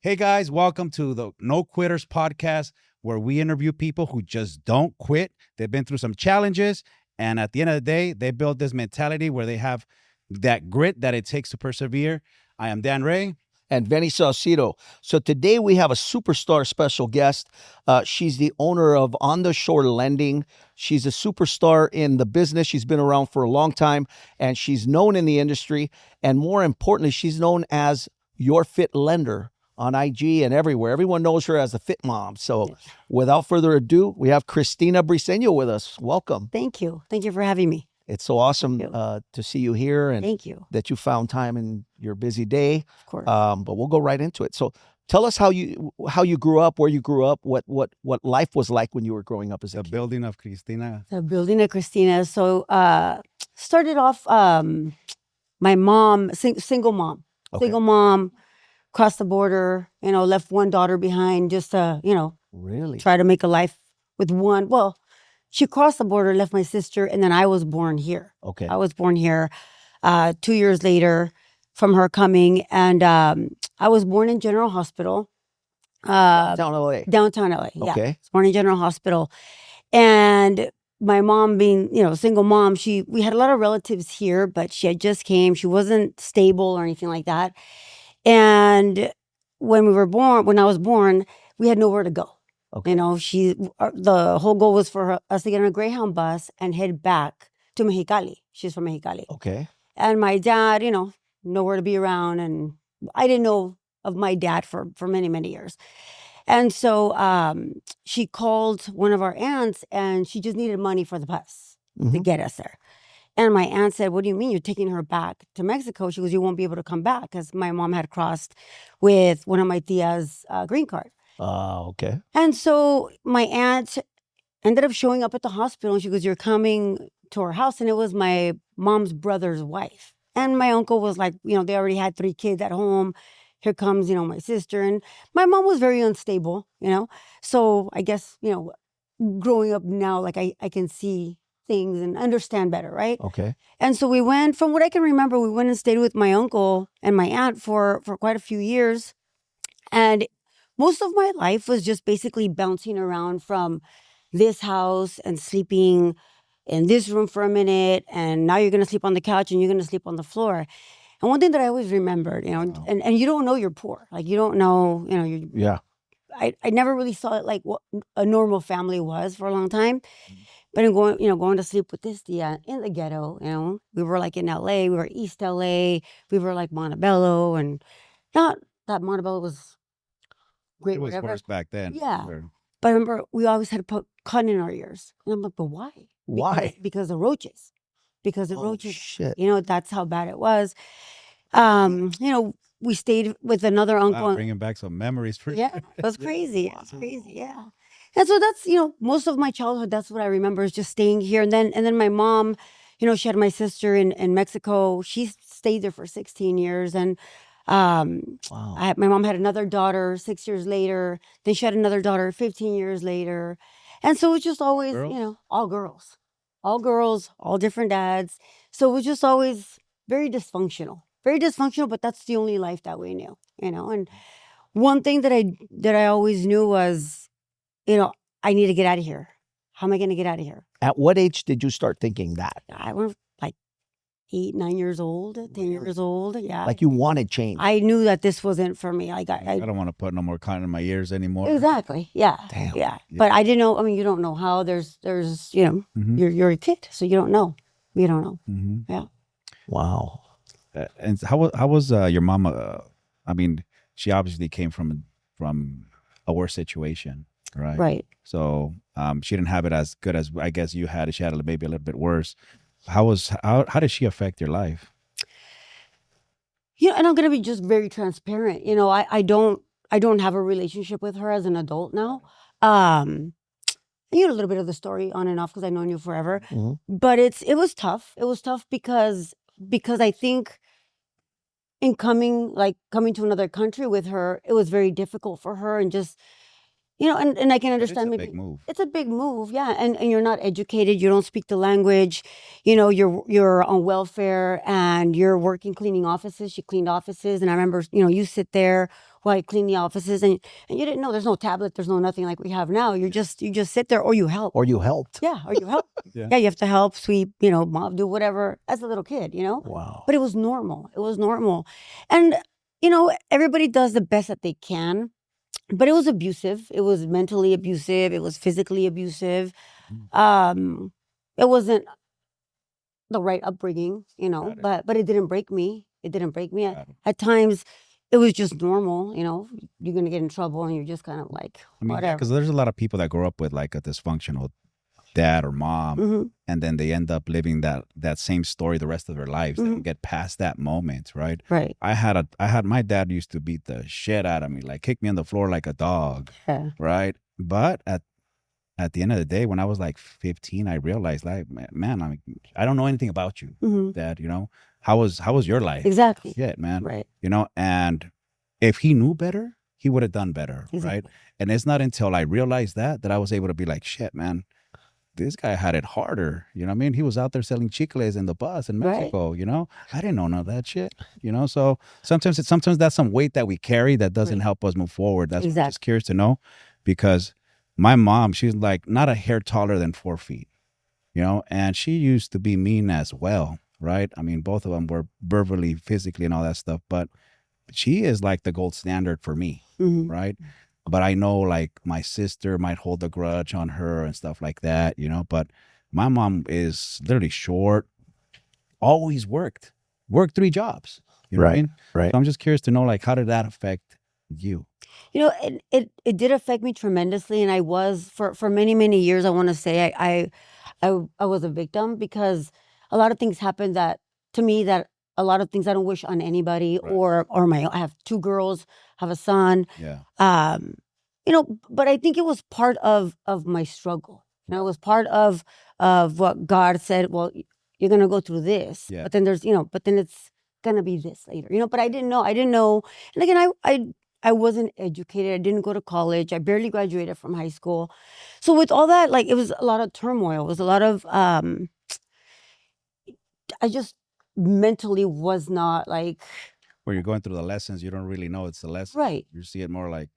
Hey guys, welcome to the No Quitters podcast, where we interview people who just don't quit. They've been through some challenges, and at the end of the day, they build this mentality where they have that grit that it takes to persevere. I am Dan Ray. And Benny Saucedo. So today we have a superstar special guest. She's the owner of On the Shore Lending. She's a superstar in the business. She's been around for a long time, and she's known in the industry. And more importantly, she's known as Your Fit Lender on IG and everywhere. Everyone knows her as the Fit Mom. So without further ado, we have Cristina Briseño with us. Welcome. Thank you. Thank you for having me. It's so awesome to see you here, and Thank you. that you found time in your busy day. Of course. But we'll go right into it. So tell us how you grew up, where you grew up, what life was like when you were growing up as a The kid. building of Cristina. The building of Cristina. So started off my mom, single mom. Okay. Single mom, crossed the border, left one daughter behind just to, Really? try to make a life with one. Well, she crossed the border, left my sister, and then I was born here. Okay. I was born here 2 years later from her coming. And I was born in General Hospital. Down LA. Downtown LA, yeah. Okay. I was born in General Hospital. And my mom being, single mom, we had a lot of relatives here, but she had just came. She wasn't stable or anything like that. And when I was born, we had nowhere to go. Okay. The whole goal was for us to get on a Greyhound bus and head back to Mexicali. She's from Mexicali. Okay. And my dad, nowhere to be around. And I didn't know of my dad for many, many years. And so she called one of our aunts, and she just needed money for the bus to get us there. And my aunt said, "What do you mean you're taking her back to Mexico?" She goes, "You won't be able to come back," because my mom had crossed with one of my tia's green card. Okay. And so my aunt ended up showing up at the hospital, and she goes, "You're coming to our house." And it was my mom's brother's wife. And my uncle was like, they already had 3 kids at home. Here comes, my sister. And my mom was very unstable, So I guess, growing up now, like I can see things and understand better, right? Okay. And so we went, from what I can remember, we went and stayed with my uncle and my aunt for quite a few years. And most of my life was just basically bouncing around from this house and sleeping in this room for a minute. And now you're going to sleep on the couch and you're going to sleep on the floor. And one thing that I always remembered, Wow. and you don't know you're poor. Like, you don't know, Yeah. I never really saw it like what a normal family was for a long time. But in going to sleep with this tia in the ghetto, we were like in LA, we were East LA, we were like Montebello, and not that Montebello was great, It was whatever. worse back then. Yeah. Sure. But I remember we always had to put cotton in our ears. And I'm like, but why? Why? Because the roaches. Because the Oh, roaches, shit. that's how bad it was. We stayed with another uncle. Wow, bringing back some memories for Yeah, it was crazy. It was crazy. Yeah. And so that's, most of my childhood, that's what I remember, is just staying here. And then my mom, she had my sister in Mexico. She stayed there for 16 years. And Wow. my mom had another daughter 6 years later. Then she had another daughter 15 years later. And so it was just always, Girls? all girls, all different dads. So it was just always very dysfunctional, but that's the only life that we knew, And one thing that I always knew was, I need to get out of here. How am I going to get out of here? At what age did you start thinking that? I was like 8, 9 years old, 10 years old. Yeah. Like you wanted change? I knew that this wasn't for me. I don't want to put no more cotton in my ears anymore. Exactly. Yeah. Damn. Yeah. But I didn't know. I mean, you don't know how. There's Mhm. you're a kid, so you don't know. You don't know. Mhm. Yeah. Wow. And how was your mama? I mean, she obviously came from a worse situation, right? Right. So she didn't have it as good as I guess you had. She had it maybe a little bit worse. How did she affect your life? And I'm gonna be just very transparent. I don't have a relationship with her as an adult now. I knew a little bit of the story on and off because I've known you forever. Mhm. But it was tough. It was tough because I think in coming to another country with her, it was very difficult for her, and just And I can But understand it's a maybe big move. it's a big move, yeah. And you're not educated, you don't speak the language, you're on welfare and you're working cleaning offices. She cleaned offices, and I remember, you sit there while I clean the offices, and you didn't know there's no tablet, there's no nothing like we have now. You just sit there, or you help. Or you helped. Yeah, or you help. Yeah. Yeah, you have to help sweep, mop, do whatever as a little kid, Wow. But it was normal. It was normal. And everybody does the best that they can. But it was abusive. It was mentally abusive. It was physically abusive. It wasn't the right upbringing, Got it. but it didn't break me. It didn't break me. Got it. At times, it was just normal. You're gonna get in trouble, and you're just kind of like I mean, whatever. because there's a lot of people that grow up with like a dysfunctional dad or mom, Mhm. and then they end up living that same story the rest of their lives. They don't Mhm. get past that moment, right? Right. I had my dad used to beat the shit out of me, like kick me on the floor like a dog, Yeah. right? But at the end of the day, when I was like 15, I realized, like, man, I don't know anything about you, Mhm. Dad. How was your life? Exactly. Shit, man. Right. And if he knew better, he would have done better, right? Exactly. And it's not until I realized that I was able to be like, shit, man, this guy had it harder. You know what I mean? He was out there selling chicles in the bus in Right. Mexico, I didn't know none of that shit, So sometimes that's some weight that we carry that doesn't Right. help us move forward. That's what I'm just Exactly. curious to know, because my mom, she's like not a hair taller than 4 feet, and she used to be mean as well, right? I mean, both of them were verbally, physically, and all that stuff, but she is like the gold standard for me, Mhm. right? But I know like my sister might hold a grudge on her and stuff like that, but my mom is literally short, always worked 3 jobs. You know what I Right, mean? right. So I'm just curious to know, like, how did that affect you? It did affect me tremendously, and I was for many, many years. I want to say I was a victim, because a lot of things happened to me, that a lot of things I don't wish on anybody, Right. or I have 2 girls, have a son. Yeah. But I think it was part of my struggle. It was part of what God said. Well, you're gonna go through this, Yeah. but then but then it's gonna be this later. But I didn't know. And again, I wasn't educated. I didn't go to college. I barely graduated from high school. So with all that, like, it was a lot of turmoil. It was a lot of I just mentally was not like Where you're going through the lessons, you don't really know it's a lesson. right. You see it more like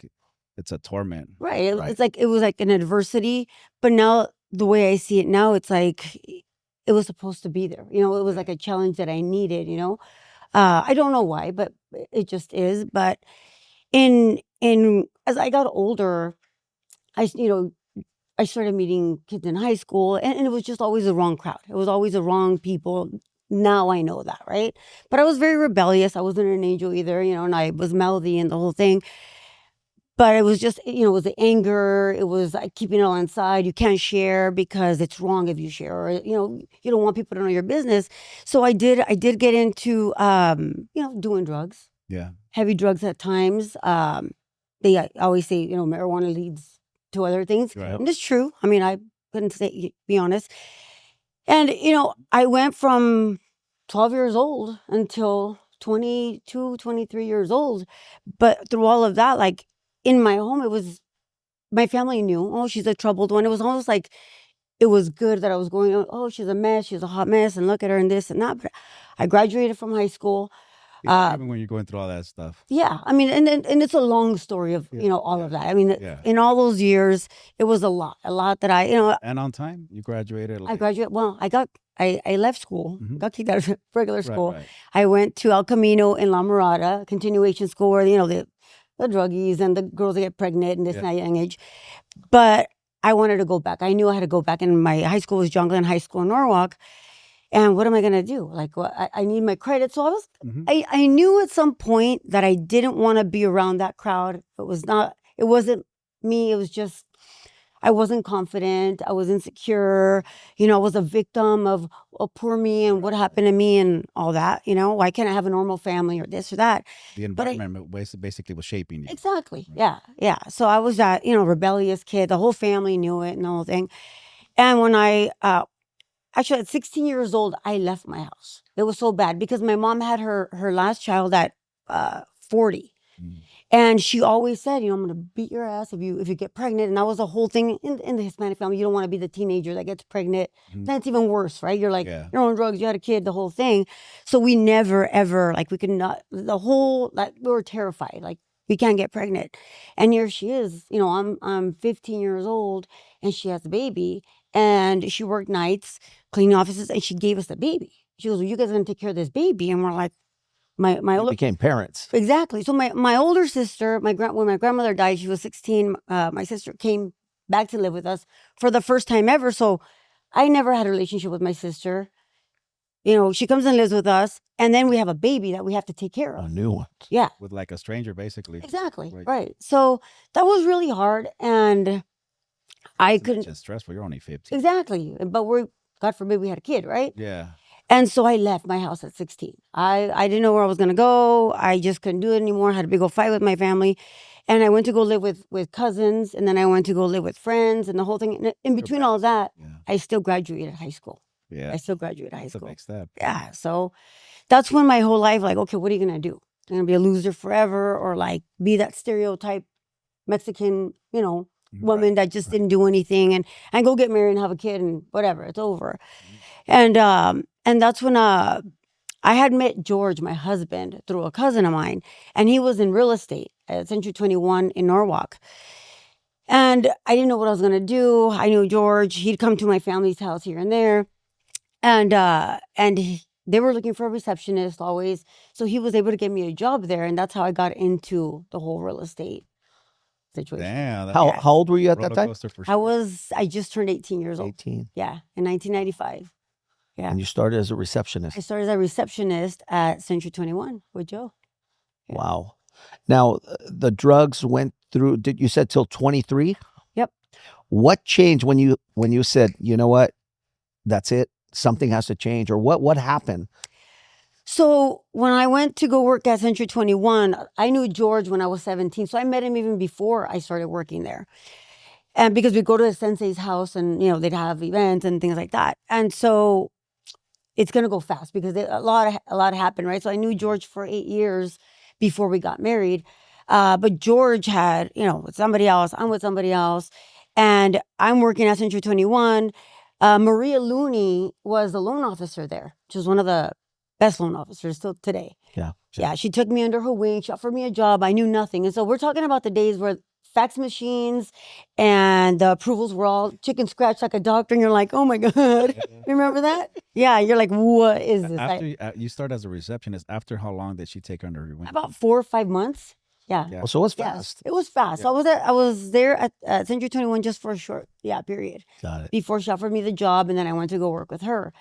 it's a torment. Right. Right. It's like it was like an adversity, but now the way I see it now, it's like it was supposed to be there. It was like a challenge that I needed. I don't know why, but it just is. But in as I got older, I started meeting kids in high school, and it was just always the wrong crowd. It was always the wrong people. Now I know that, right? But I was very rebellious. I wasn't an angel either, and I was mouthy and the whole thing. But it was just, it was the anger. It was like keeping it all inside. You can't share because it's wrong if you share, or you don't want people to know your business. So I did get into doing drugs, Yeah. heavy drugs at times. They always say marijuana leads to other things, Right. and it's true. I mean, I couldn't be honest. And I went from 12 years old until 22, 23 years old. But through all of that, like, in my home, it was my family knew, oh, she's a troubled one. It was almost like it was good that I was going, oh, she's a mess, she's a hot mess, and look at her and this and that. But I graduated from high school. Even when you're going through all that stuff. Yeah, I mean, and it's a long story of all of that. I mean, Yeah. in all those years, it was a lot that I And on time, you graduated. I graduated. Well, I left school, Mhm. got kicked out of regular Right, school. right. I went to El Camino in La Mirada, continuation school, where the druggies and the girls that get pregnant and this Yeah. and that young age. But I wanted to go back. I knew I had to go back. And my high school was Jungland High School in Norwalk. And what am I gonna do? Like, I need my credit. So Mhm. I knew at some point that I didn't want to be around that crowd. It wasn't me. It was just I wasn't confident. I was insecure. I was a victim of poor me and what happened to me and all that. Why can't I have a normal family or this or that? The But environment basically was shaping you. Exactly. Yeah. Yeah. So I was that, rebellious kid. The whole family knew it and the whole thing. And when I, actually at 16 years old, I left my house. It was so bad because my mom had her last child at 40. And she always said, I'm going to beat your ass if you get pregnant. And that was the whole thing in the Hispanic family. You don't want to be the teenager that gets pregnant. Then it's even worse, right? You're like, you're on drugs, you had a kid, the whole thing. So we never, ever, like we could not, we were terrified. Like, we can't get pregnant. And here she is, I'm 15 years old and she has a baby and she worked nights, cleaning offices, and she gave us the baby. She goes, well, you guys are going to take care of this baby. And we're like, You became parents. Exactly. So my older sister, when my grandmother died, she was 16. My sister came back to live with us for the first time ever. So I never had a relationship with my sister. She comes and lives with us, and then we have a baby that we have to take care of. A new one. Yeah. With like a stranger, basically. Exactly. Right. So that was really hard, and I couldn't. Just stressful. You're only 15. Exactly. But God forbid we had a kid, right? Yeah. And so I left my house at 16. I didn't know where I was going to go. I just couldn't do it anymore. I had a big old fight with my family. And I went to go live with cousins. And then I went to go live with friends and the whole thing. And in between all that, I still graduated high school. Yeah. I still graduated high That's school. a big step. Yeah. So that's when my whole life, like, okay, what are you going to do? You're going to be a loser forever, or like be that stereotype Mexican, woman that just didn't do anything and go get married and have a kid and whatever. It's over. And that's when I had met George, my husband, through a cousin of mine, and he was in real estate at Century 21 in Norwalk. And I didn't know what I was going to do. I knew George. He'd come to my family's house here and there. And they were looking for a receptionist always. So he was able to get me a job there. And that's how I got into the whole real estate situation. Damn. How old were you at that time? I just turned 18 years old. 18. Yeah, in 1995. Yeah. And you started as a receptionist. I started as a receptionist at Century 21 with Joe. Yeah. Wow. Now, the drugs went through, you said till 23? Yep. What changed when you said, you know what, that's it, something has to change, or what happened? So when I went to go work at Century 21, I knew George when I was 17. So I met him even before I started working there. And because we'd go to a sensei's house and, they'd have events and things like that. And so it's going to go fast because a lot happened, right? So I knew George for 8 years before we got married. But George had, with somebody else, I'm with somebody else. And I'm working at Century 21. Maria Looney was the loan officer there. She was one of the best loan officers still today. Yeah. Yeah. She took me under her wing. She offered me a job. I knew nothing. And so we're talking about the days where fax machines and the approvals were all chicken scratch like a doctor. And you're like, oh my God. Remember that? Yeah. You're like, what is this? After you start as a receptionist, after how long did she take under your wing? About 4 or 5 months. Yeah. Oh, so it was fast. Yes, it was fast. Yeah. So I was there at Century 21 just for a short period. Got it. Before she offered me the job, and then I went to go work with her.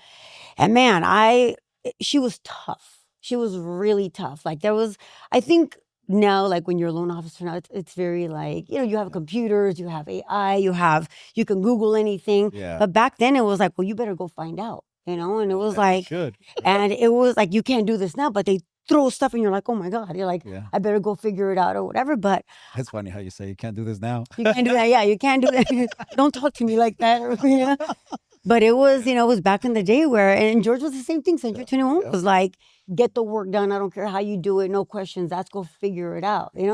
And man, she was tough. She was really tough. Like I think now, like when you're a loan officer now, it's very like, you have computers, you have AI, you can Google anything. Yeah. But back then it was like, well, you better go find out, and it was like, Should. and it was like, you can't do this now, but they throw stuff and you're like, oh my God, you're like, Yeah. I better go figure it out or whatever. But That's funny how you say you can't do this now. you can't do that. Yeah, you can't do that. Don't talk to me like that. But it was, it was back in the day and George was the same thing. Century 21 was like, get the work done. I don't care how you do it. No questions. Let's go figure it out. And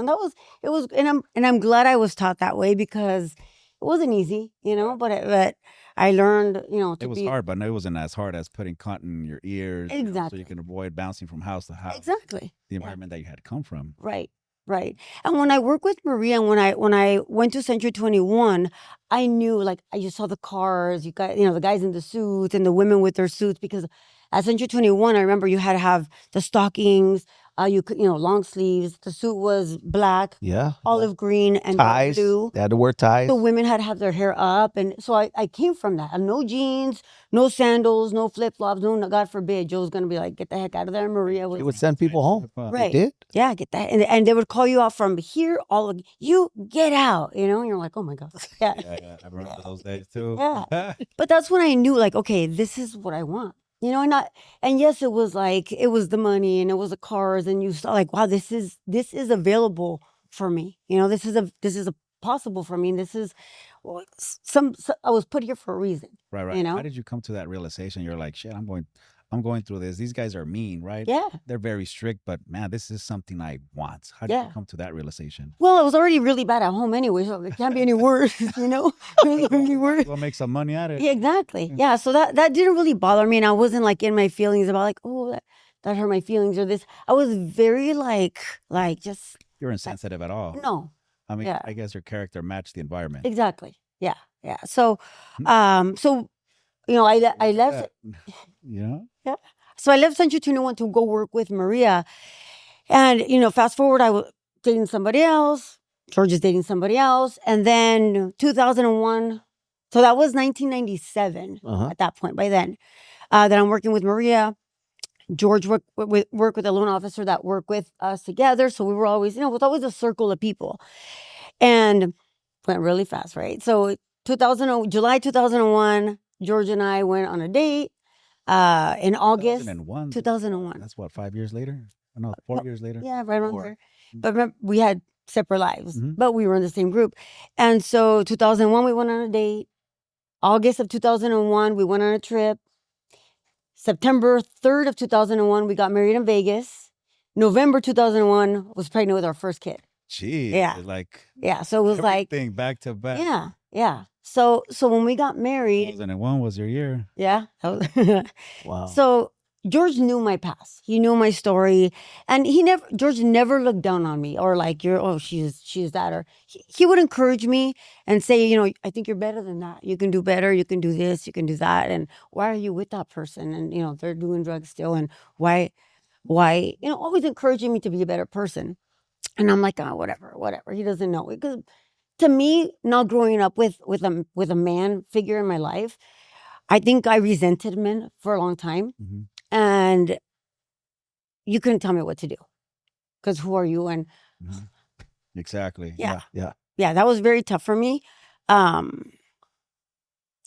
I'm glad I was taught that way because it wasn't easy, but I learned, It was hard, but it wasn't as hard as putting cotton in your ears. Exactly. So you can avoid bouncing from house to house. Exactly. The environment that you had come from. Right. Right. And when I worked with Maria, and when I went to Century 21, I knew, like, I just saw the cars, you got, the guys in the suits and the women with their suits, because at Century 21, I remember you had to have the stockings, you could, long sleeves. The suit was black, olive green, and ties. blue. They had to wear ties. The women had to have their hair up. And so I came from that. No jeans, no sandals, no flip-flops, no, God forbid, Joe's going to be like, get the heck out of there. Maria was... They would send people home. Right. They did? Yeah, get that. And they would call you out from here, you get out, and you're like, oh my God. Yeah. Yeah. I remember those days too. Yeah. But that's when I knew, like, okay, this is what I want. And yes, it was like, it was the money and it was the cars, and you saw like, wow, this is available for me. This is a possible for me. And this is I was put here for a reason. Right. How did you come to that realization? You're like, shit, I'm going I'm going through this. These guys are mean, right? Yeah. They're very strict, but man, this is something I want. How did Yeah. you come to that realization? Well, it was already really bad at home anyway, so it can't be any worse, you know? It was already worse. We'll make some money at it. Yeah, exactly. Yeah, so that didn't really bother me, and I wasn't like in my feelings about like, oh, that hurt my feelings or this. I was very like just You're insensitive at all. no. I mean, Yeah. I guess your character matched the environment. Exactly. Yeah. Yeah. So you know, I left. Yeah. Yeah. So I left Century 21 to go work with Maria, and you know, fast forward, I was dating somebody else. George is dating somebody else, and then 2001. So that was 1997 at that point. By then, that I'm working with Maria. George worked with a loan officer that worked with us together. So we were always, you know, it was always a circle of people, and went really fast, right? So July 2001, George and I went on a date. In August 2001. 2001. That's what, 5 years later? No, 4 years later. Yeah, right on 4. there. But remember, we had separate lives, Mhm. but we were in the same group. And so 2001, we went on a date. August of 2001, we went on a trip. September 3rd of 2001, we got married in Vegas. November 2001, was pregnant with our first kid. Gee. Yeah. Like, Yeah, so it was like, everything back to back. yeah, yeah. So when we got married, 2001 was your year. yeah, that was Wow. So George knew my past. He knew my story, and George never looked down on me or like she's that, or he would encourage me and say, you know, I think you're better than that. You can do better. You can do this. You can do that. And why are you with that person? And you know, they're doing drugs still. And why, you know, always encouraging me to be a better person. And I'm like, oh, whatever. He doesn't know. Because to me, not growing up with a man figure in my life, I think I resented men for a long time. Mhm. And you couldn't tell me what to do because who are you? And Mhm. Exactly. yeah, Yeah. that was very tough for me.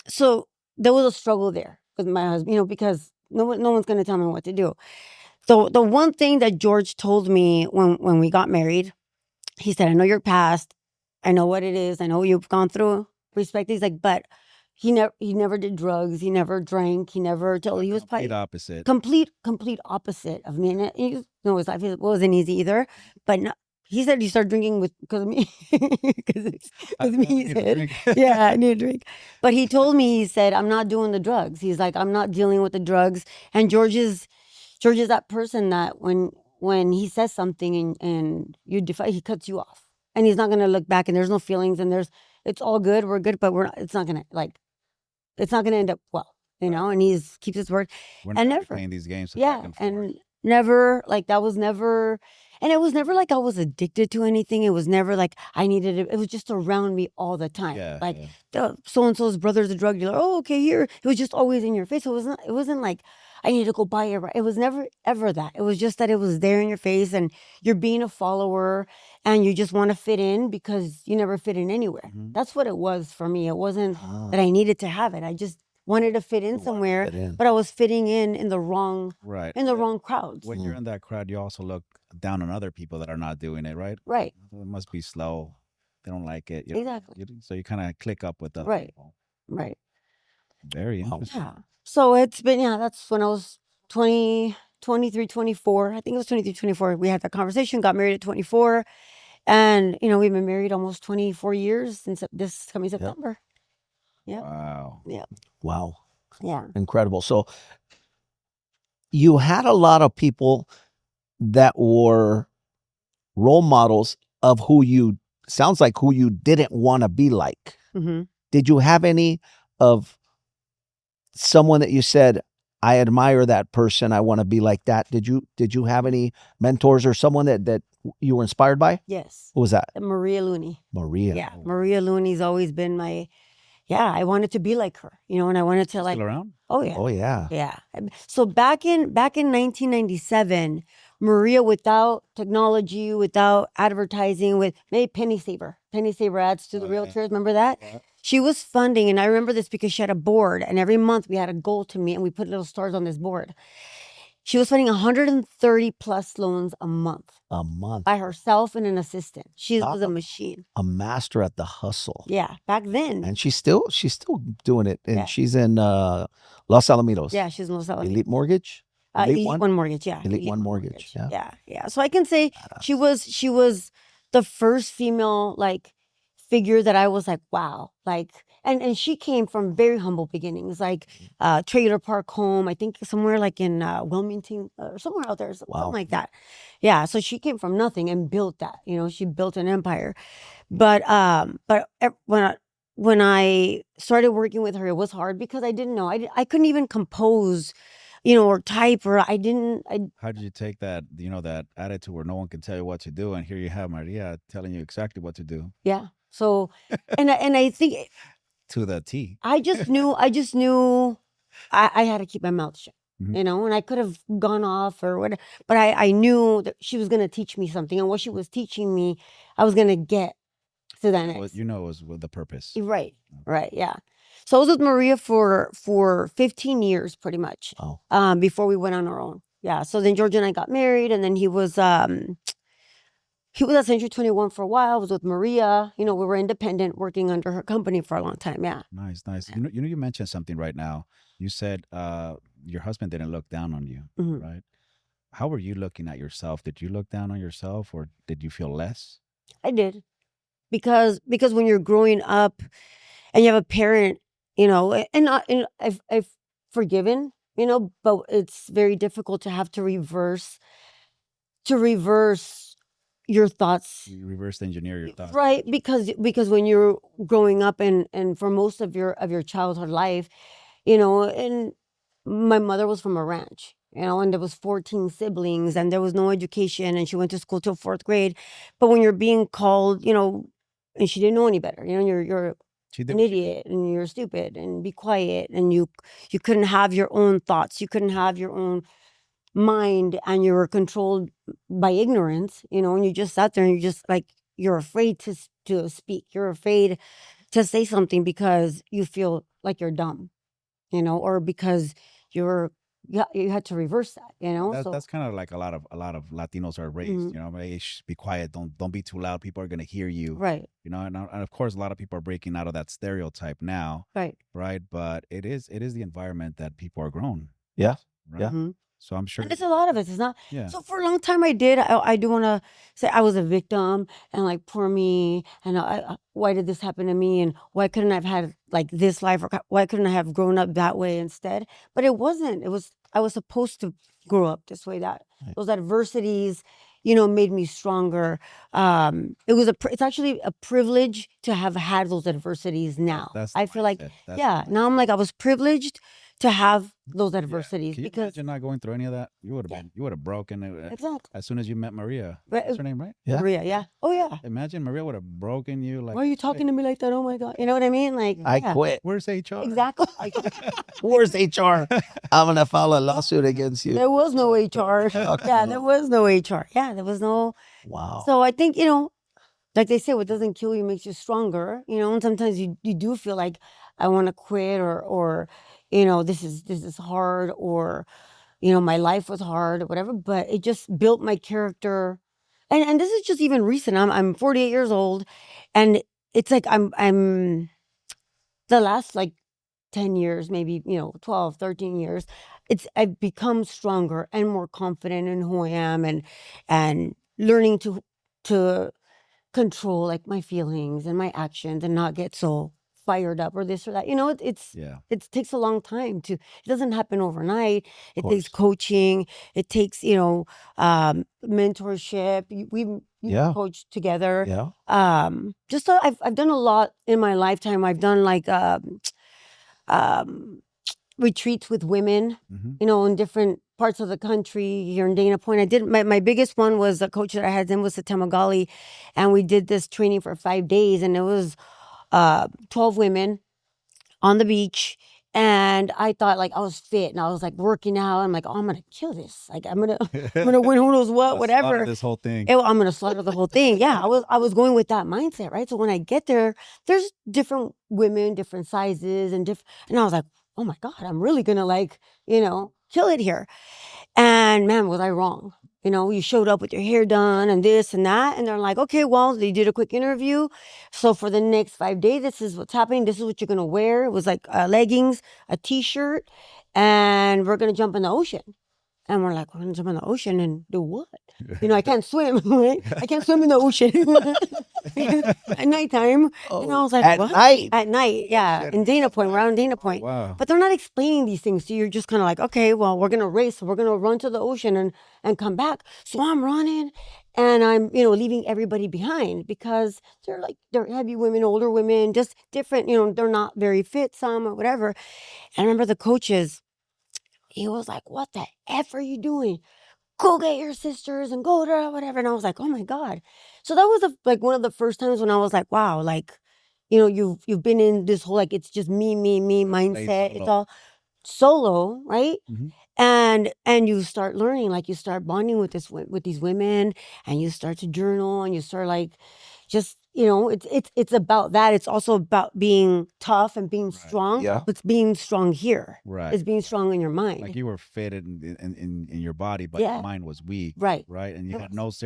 So there was a struggle there with my husband, you know, because no one's going to tell me what to do. So the one thing that George told me when we got married, he said, I know your past. I know what it is. I know you've gone through. Respect. He's like, but he never did drugs. He never drank. He never told. He was Complete opposite. complete opposite of me. And you know, his life wasn't easy either. But no, he said he started drinking because of me. Because me, he said, yeah, I need a drink. But he told me, he said, I'm not doing the drugs. He's like, I'm not dealing with the drugs. And George is that person that when he says something and you defy, he cuts you off. And he's not going to look back, and there's no feelings, and it's all good. We're good, but it's not going to end up well, you know, and keeps his word. We're and not never playing these games. yeah, Back and forth. and never, like, that was never, and it was never like I was addicted to anything. It was never like I needed it. It was just around me all the time. Yeah, Like yeah. so-and-so's brother's a drug dealer. Oh, okay, here. It was just always in your face. It wasn't like I need to go buy it. It was never ever that. It was just that it was there in your face, and you're being a follower, and you just want to fit in because you never fit in anywhere. Mhm. That's what it was for me. It wasn't that I needed to have it. I just wanted to fit in somewhere, fit in. but I was fitting in the wrong Right. wrong crowds. When you're in that crowd, you also look down on other people that are not doing it, right? Right. It must be slow. They don't like it. Exactly. So you kind of click up with other Right. people. Right. Very interesting. Yeah. So it's been, that's when I was 20, 23, 24. I think it was 23, 24. We had that conversation, got married at 24. And, you know, we've been married almost 24 years since this coming September. Yeah. Wow. Yeah. Wow. Yeah. Incredible. So you had a lot of people that were role models of who you didn't want to be like. Mm-hmm. Did you have any of someone that you said, I admire that person, I want to be like that? Did you have any mentors or someone that you were inspired by? Yes. Who was that? Maria Looney. Maria. Yeah. Maria Looney's always been I wanted to be like her, you know, and I wanted to Still around? Oh yeah. Oh yeah. Yeah. So back in 1997, Maria, without technology, without advertising, with maybe penny saver ads to the realtors. Remember that? Yeah. She was funding, and I remember this because she had a board, and every month we had a goal to meet, and we put little stars on this board. She was funding 130 plus loans a month A month. by herself and an assistant. She Talk was a ab- machine. A master at the hustle. Yeah, back then. And she's still doing it. And Yeah. she's in Los Alamitos. Yeah, she's most selling. Elite Mortgage. Elite One Mortgage, yeah. Elite One Mortgage, yeah. Yeah, yeah. So I can say Badass. she was the first female like figure that I was like, wow, like, and she came from very humble beginnings, like trailer park home, I think somewhere like in Wilmington or somewhere out there, something like that. Yeah, so she came from nothing and built that. You know, she built an empire. But when I started working with her, it was hard because I didn't know. I couldn't even compose, you know, or type, or I didn't. How did you take that, you know, that attitude where no one can tell you what to do, and here you have Maria telling you exactly what to do Yeah. So, and I think to the T? I just knew I had to keep my mouth shut, Mhm. you know, and I could have gone off or whatever, but I knew that she was going to teach me something, and what she was teaching me, I was going to get to that Well, next. you know, it was with the purpose. Right. Right. Yeah. So I was with Maria for 15 years, pretty much, Oh. before we went on our own. Yeah. So then George and I got married, and then he was at Century 21 for a while. I was with Maria. You know, we were independent, working under her company for a long time. Yeah. Nice, nice. You mentioned something right now. You said your husband didn't look down on you, Mhm. right? How were you looking at yourself? Did you look down on yourself, or did you feel less? I did. Because when you're growing up and you have a parent, you know, and I've forgiven, you know, but it's very difficult to have to reverse your thoughts. You reverse engineer your thoughts. Right, because when you're growing up and for most of your childhood life, you know, and my mother was from a ranch, you know, and there was 14 siblings, and there was no education, and she went to school till 4th grade. But when you're being called, you know, and she didn't know any better, you know, you're She did an what she did. idiot and you're stupid and be quiet, and you couldn't have your own thoughts, you couldn't have your own mind, and you were controlled by ignorance, you know, and you just sat there and you just like, you're afraid to speak, you're afraid to say something because you feel like you're dumb, you know, or because you had to reverse that, you know. That's kind of like a lot of Latinos are raised. Mhm. You know, hey, be quiet. Don't be too loud. People are gonna hear you. Right, You know, and of course, a lot of people are breaking out of that stereotype now, right. right? But it is the environment that people are grown. Yeah. Right? Yeah. Mhm. So I'm sure. And it's a lot of it. It's not. Yeah. So for a long time, I do want to say I was a victim and like, poor me. And why did this happen to me? And why couldn't I have had like this life? Or why couldn't I have grown up that way instead? But it wasn't. I was supposed to grow up this way. That Right. those adversities, you know, made me stronger. It's actually a privilege to have had those adversities now. That's I feel like, mindset. That's yeah, the now I'm like, I was privileged to have those Yeah. adversities Can you because imagine not going through any of that? You would have Yeah. been. You would have broken it exactly. as soon as you met Maria. Right, That's her name, right? Yeah. Maria, yeah. Oh yeah. Imagine Maria would have broken you. Like, Why are you talking to me like that? Oh my God. You know what I mean? Like, I yeah, quit. where's HR? exactly. Where's HR? I'm gonna file a lawsuit against you. There was no HR. Yeah, there was no HR. Yeah, there was no. Wow. So I think, you know, like they say, what doesn't kill you makes you stronger, you know, and sometimes you do feel like I want to quit, or, you know, this is hard, or, you know, my life was hard or whatever, but it just built my character. And this is just even recent. I'm 48 years old, and it's like I'm the last like 10 years, maybe, you know, 12, 13 years, I've become stronger and more confident in who I am, and learning to control like my feelings and my actions and not get so fired up or this or that. You know, Yeah. it takes a long time it doesn't happen overnight. It Of takes course. coaching. It takes, you know, mentorship. We've Yeah. coached together. Yeah. Just so I've done a lot in my lifetime. I've done like retreats with women, Hmm. you know, in different parts of the country. Here in Dana Point, I did my biggest one was a coach that I had. His name was Satamagali, and we did this training for 5 days, and it was 12 women on the beach. And I thought like I was fit, and I was like working out. I'm like, oh, I'm gonna kill this. Like I'm gonna win who knows what, whatever. This whole thing. I'm gonna slaughter the whole thing. Yeah, I was going with that mindset, right? So when I get there, there's different women, different sizes, and I was like, oh my God, I'm really gonna like, you know, kill it here. And man, was I wrong. You know, you showed up with your hair done and this and that. And they're like, okay, well, they did a quick interview. So for the next 5 days, this is what's happening. This is what you're going to wear. It was like leggings, a t-shirt, and we're going to jump in the ocean. And we're like, we're going to jump in the ocean and do what? You know, I can't swim, right? I can't swim in the ocean at nighttime. And I was like, at what? night. At night, yeah. In Dana Point, we're out in Dana Point. Wow. But they're not explaining these things. So you're just kind of like, okay, well, we're going to race. So we're going to run to the ocean and come back. So I'm running and I'm, you know, leaving everybody behind because they're heavy women, older women, just different, you know, they're not very fit, some or whatever. And I remember the coaches, he was like, what the F are you doing? Go get your sisters and go to whatever. And I was like, oh my God. So that was like one of the first times when I was like, wow, like, you know, you've been in this whole, like, it's just me mindset. It's all solo, right? Mhm. And you start learning, like you start bonding with these women, and you start to journal, and you start like, just, you know, it's about that. It's also about being tough and being strong. Yeah. But it's being strong here. Right. It's being strong in your mind. Like you were fit in your body, but Yeah. your mind was weak. Right. Right. And you It had was.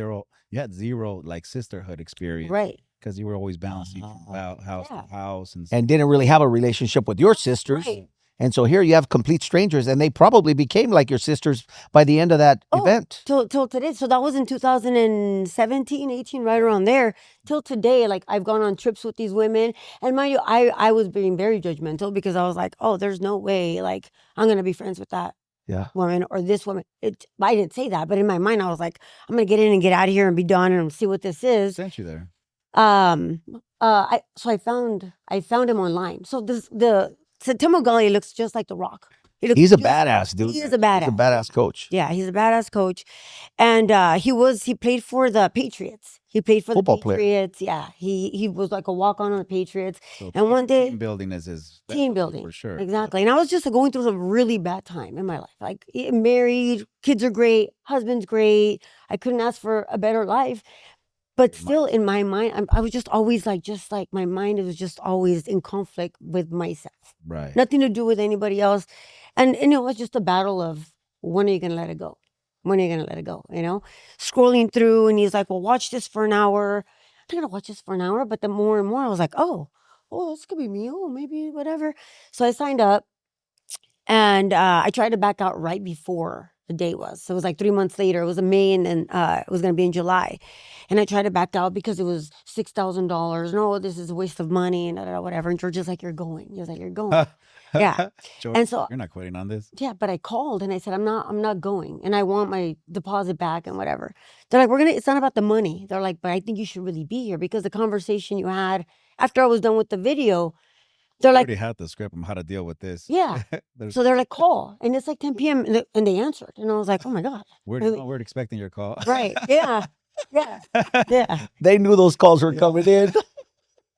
you had zero like sisterhood experience. Right. Because you were always bouncing from house Yeah. to house And didn't really have a relationship with your sisters. Right. And so here you have complete strangers, and they probably became like your sisters by the end of that event. Till today. So that was in 2017, 18, right around there. Till today, like I've gone on trips with these women. And mind you, I was being very judgmental because I was like, oh, there's no way like I'm gonna be friends with that Yeah. woman or this woman. I didn't say that, but in my mind I was like, I'm gonna get in and get out of here and be done and see what this is. sent you there. I found him online. So the Tim O'Galley looks just like The Rock. He's a badass, dude. He is a badass. He's a badass coach. Yeah, he's a badass coach. And he played for the Patriots. He played for Football the player. Patriots. Yeah. He was like a walk-on the Patriots. So And one day team building is his team building. for sure. Exactly. And I was just going through a really bad time in my life. Like married, kids are great, husband's great. I couldn't ask for a better life. But still in my mind, I was just always like, my mind was just always in conflict with myself. Right. Nothing to do with anybody else. And it was just a battle of, when are you going to let it go? When are you going to let it go? You know, scrolling through, and he's like, well, watch this for an hour. I'm going to watch this for an hour. But the more and more I was like, oh, this could be me. Oh, maybe whatever. So I signed up, and I tried to back out right before the date was. So it was like 3 months later. It was in May, and then it was going to be in July. And I tried to back out because it was $6,000. No, this is a waste of money and whatever. And George is like, you're going. He was like, you're going. Yeah. George, And so, you're not quitting on this. yeah, but I called and I said, I'm not going. And I want my deposit back and whatever. They're like, it's not about the money. They're like, but I think you should really be here because the conversation you had after I was done with the video, they're I like, already had the script on how to deal with this. yeah. So they're like, call. And it's like 10 p.m. And they answered. And I was like, oh my God. We're expecting your call. Right. Yeah. Yeah. Yeah. They knew those calls were coming in.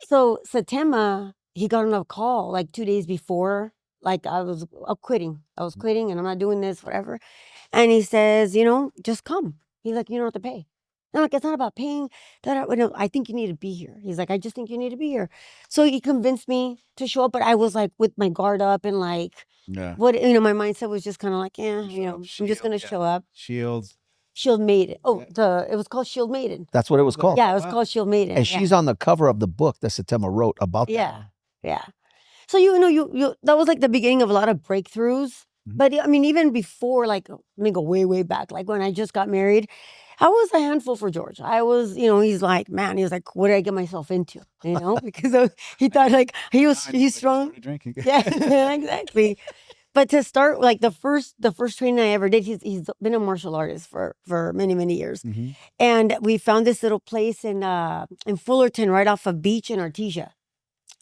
So Satema, he got on a call like 2 days before. Like I was quitting. I was quitting and I'm not doing this, whatever. And he says, just come. He's like, you don't have to pay. I'm like, it's not about paying. No, I think you need to be here. He's like, I just think you need to be here. So he convinced me to show up, but I was like with my guard up and like, Yeah. my mindset was just kind of like, I'm just going to show up. Shields. Shield Maiden. Oh, it was called Shield Maiden. That's what it was called. Yeah, it was called Shield Maiden. And she's on the cover of the book that Satema wrote about that. Yeah. So you that was like the beginning of a lot of breakthroughs. Mhm. But I mean, even before, like, let me go way back. Like when I just got married, I was a handful for George. I was, he's like, man, he's like, what did I get myself into? Because he thought like he's strong. Drinking. Yeah, exactly. But to start, like the first training I ever did, he's been a martial artist for many years, Mhm. and we found this little place in Fullerton, right off of Beach in Artesia,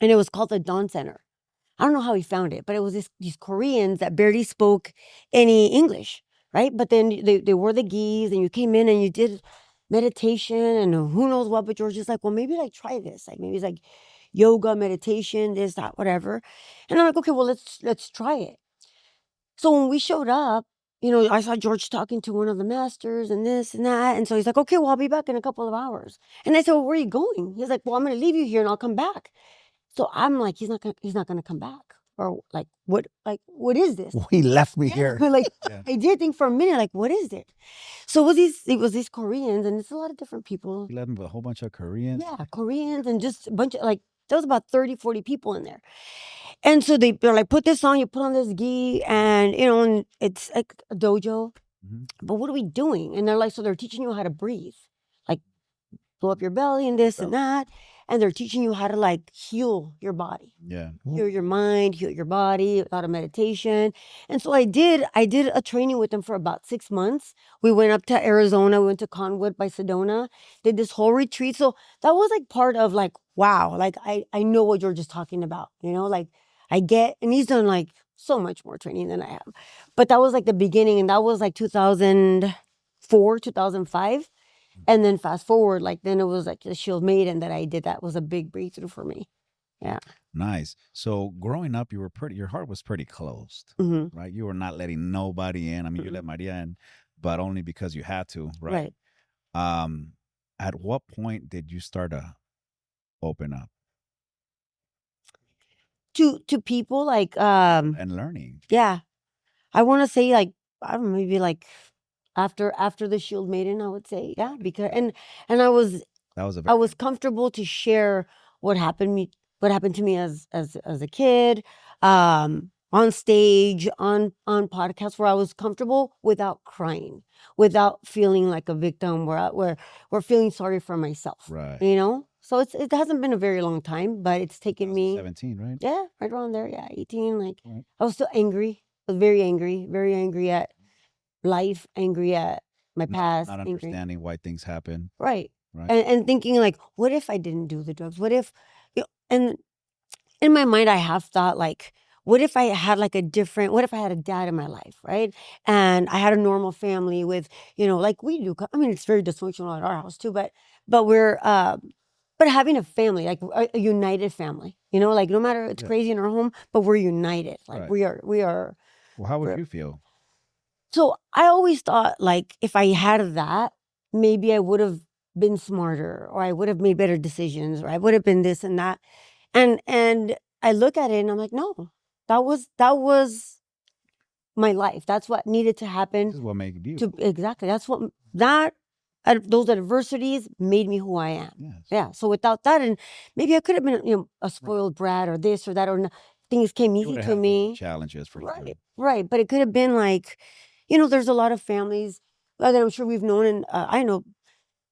and it was called the Dawn Center. I don't know how he found it, but it was these Koreans that barely spoke any English, right? But then they wore the gis, and you came in and you did meditation and who knows what. But George is like, well, maybe like try this, like maybe it's like yoga, meditation, this, that, whatever. And I'm like, okay, well let's try it. So when we showed up, I saw George talking to one of the masters and this and that. And so he's like, okay, well, I'll be back in a couple of hours. And I said, well, where are you going? He's like, well, I'm going to leave you here and I'll come back. So I'm like, he's not going to come back. or like what is this? He left me Yeah, here. like Yeah. I did think for a minute, like, what is it? So it was these Koreans, and it's a lot of different people. You let them with a whole bunch of Koreans. Yeah, Koreans and just a bunch of like there was about 30, 40 people in there. And so they're like, put this on, you put on this gi, and and it's like a dojo. Mhm. But what are we doing? And they're like, so they're teaching you how to breathe. Like blow up your belly and this and that. And they're teaching you how to like heal your body. Yeah. Heal your mind, heal your body, a lot of meditation. And so I did a training with them for about 6 months. We went up to Arizona, we went to Conwood by Sedona, did this whole retreat. So that was like part of like, wow, like I know what you're just talking about, like I get, and he's done like so much more training than I have. But that was like the beginning, and that was like 2004, 2005. And then fast forward, like then it was like the Shield Maiden that I did. That was a big breakthrough for me. Yeah. Nice. So growing up, your heart was pretty closed, Hmm. right? You were not letting nobody in. I mean, you let Maria in, but only because you had to, right? At what point did you start to open up To people like and learning? yeah, I want to say like I don't know, maybe like after the Shield Maiden, I would say yeah, because and I was That was a I very was comfortable to share what happened to me as a kid, on stage, on podcasts where I was comfortable without crying, without feeling like a victim, where feeling sorry for myself. right. So it hasn't been a very long time, but it's taken me 17, right? yeah, right around there, yeah, 18. Like Right. I was still angry. I was very angry at life, angry at my past, Not angry. understanding why things happen, Right. right? And thinking like, what if I didn't do the drugs? What if, and in my mind, I have thought like, what if I had like what if I had a dad in my life, right? And I had a normal family with, like we do. I mean, it's very dysfunctional at our house too, but but having a family, like a united family, like no matter it's Yeah. crazy in our home, but we're united. Like Right. we are. Well, how would Right. you feel? So I always thought like if I had that, maybe I would have been smarter, or I would have made better decisions, or I would have been this and that. And I look at it and I'm like, no, that was my life. That's what needed to This happen is what made you. exactly. That's what those adversities made me who I am. Yes. Yeah. So without that, and maybe I could have been, a spoiled brat or this or that, or things came You easy would have to had me. challenges for sure. Right, right. But it could have been like, there's a lot of families that I'm sure we've known, and I know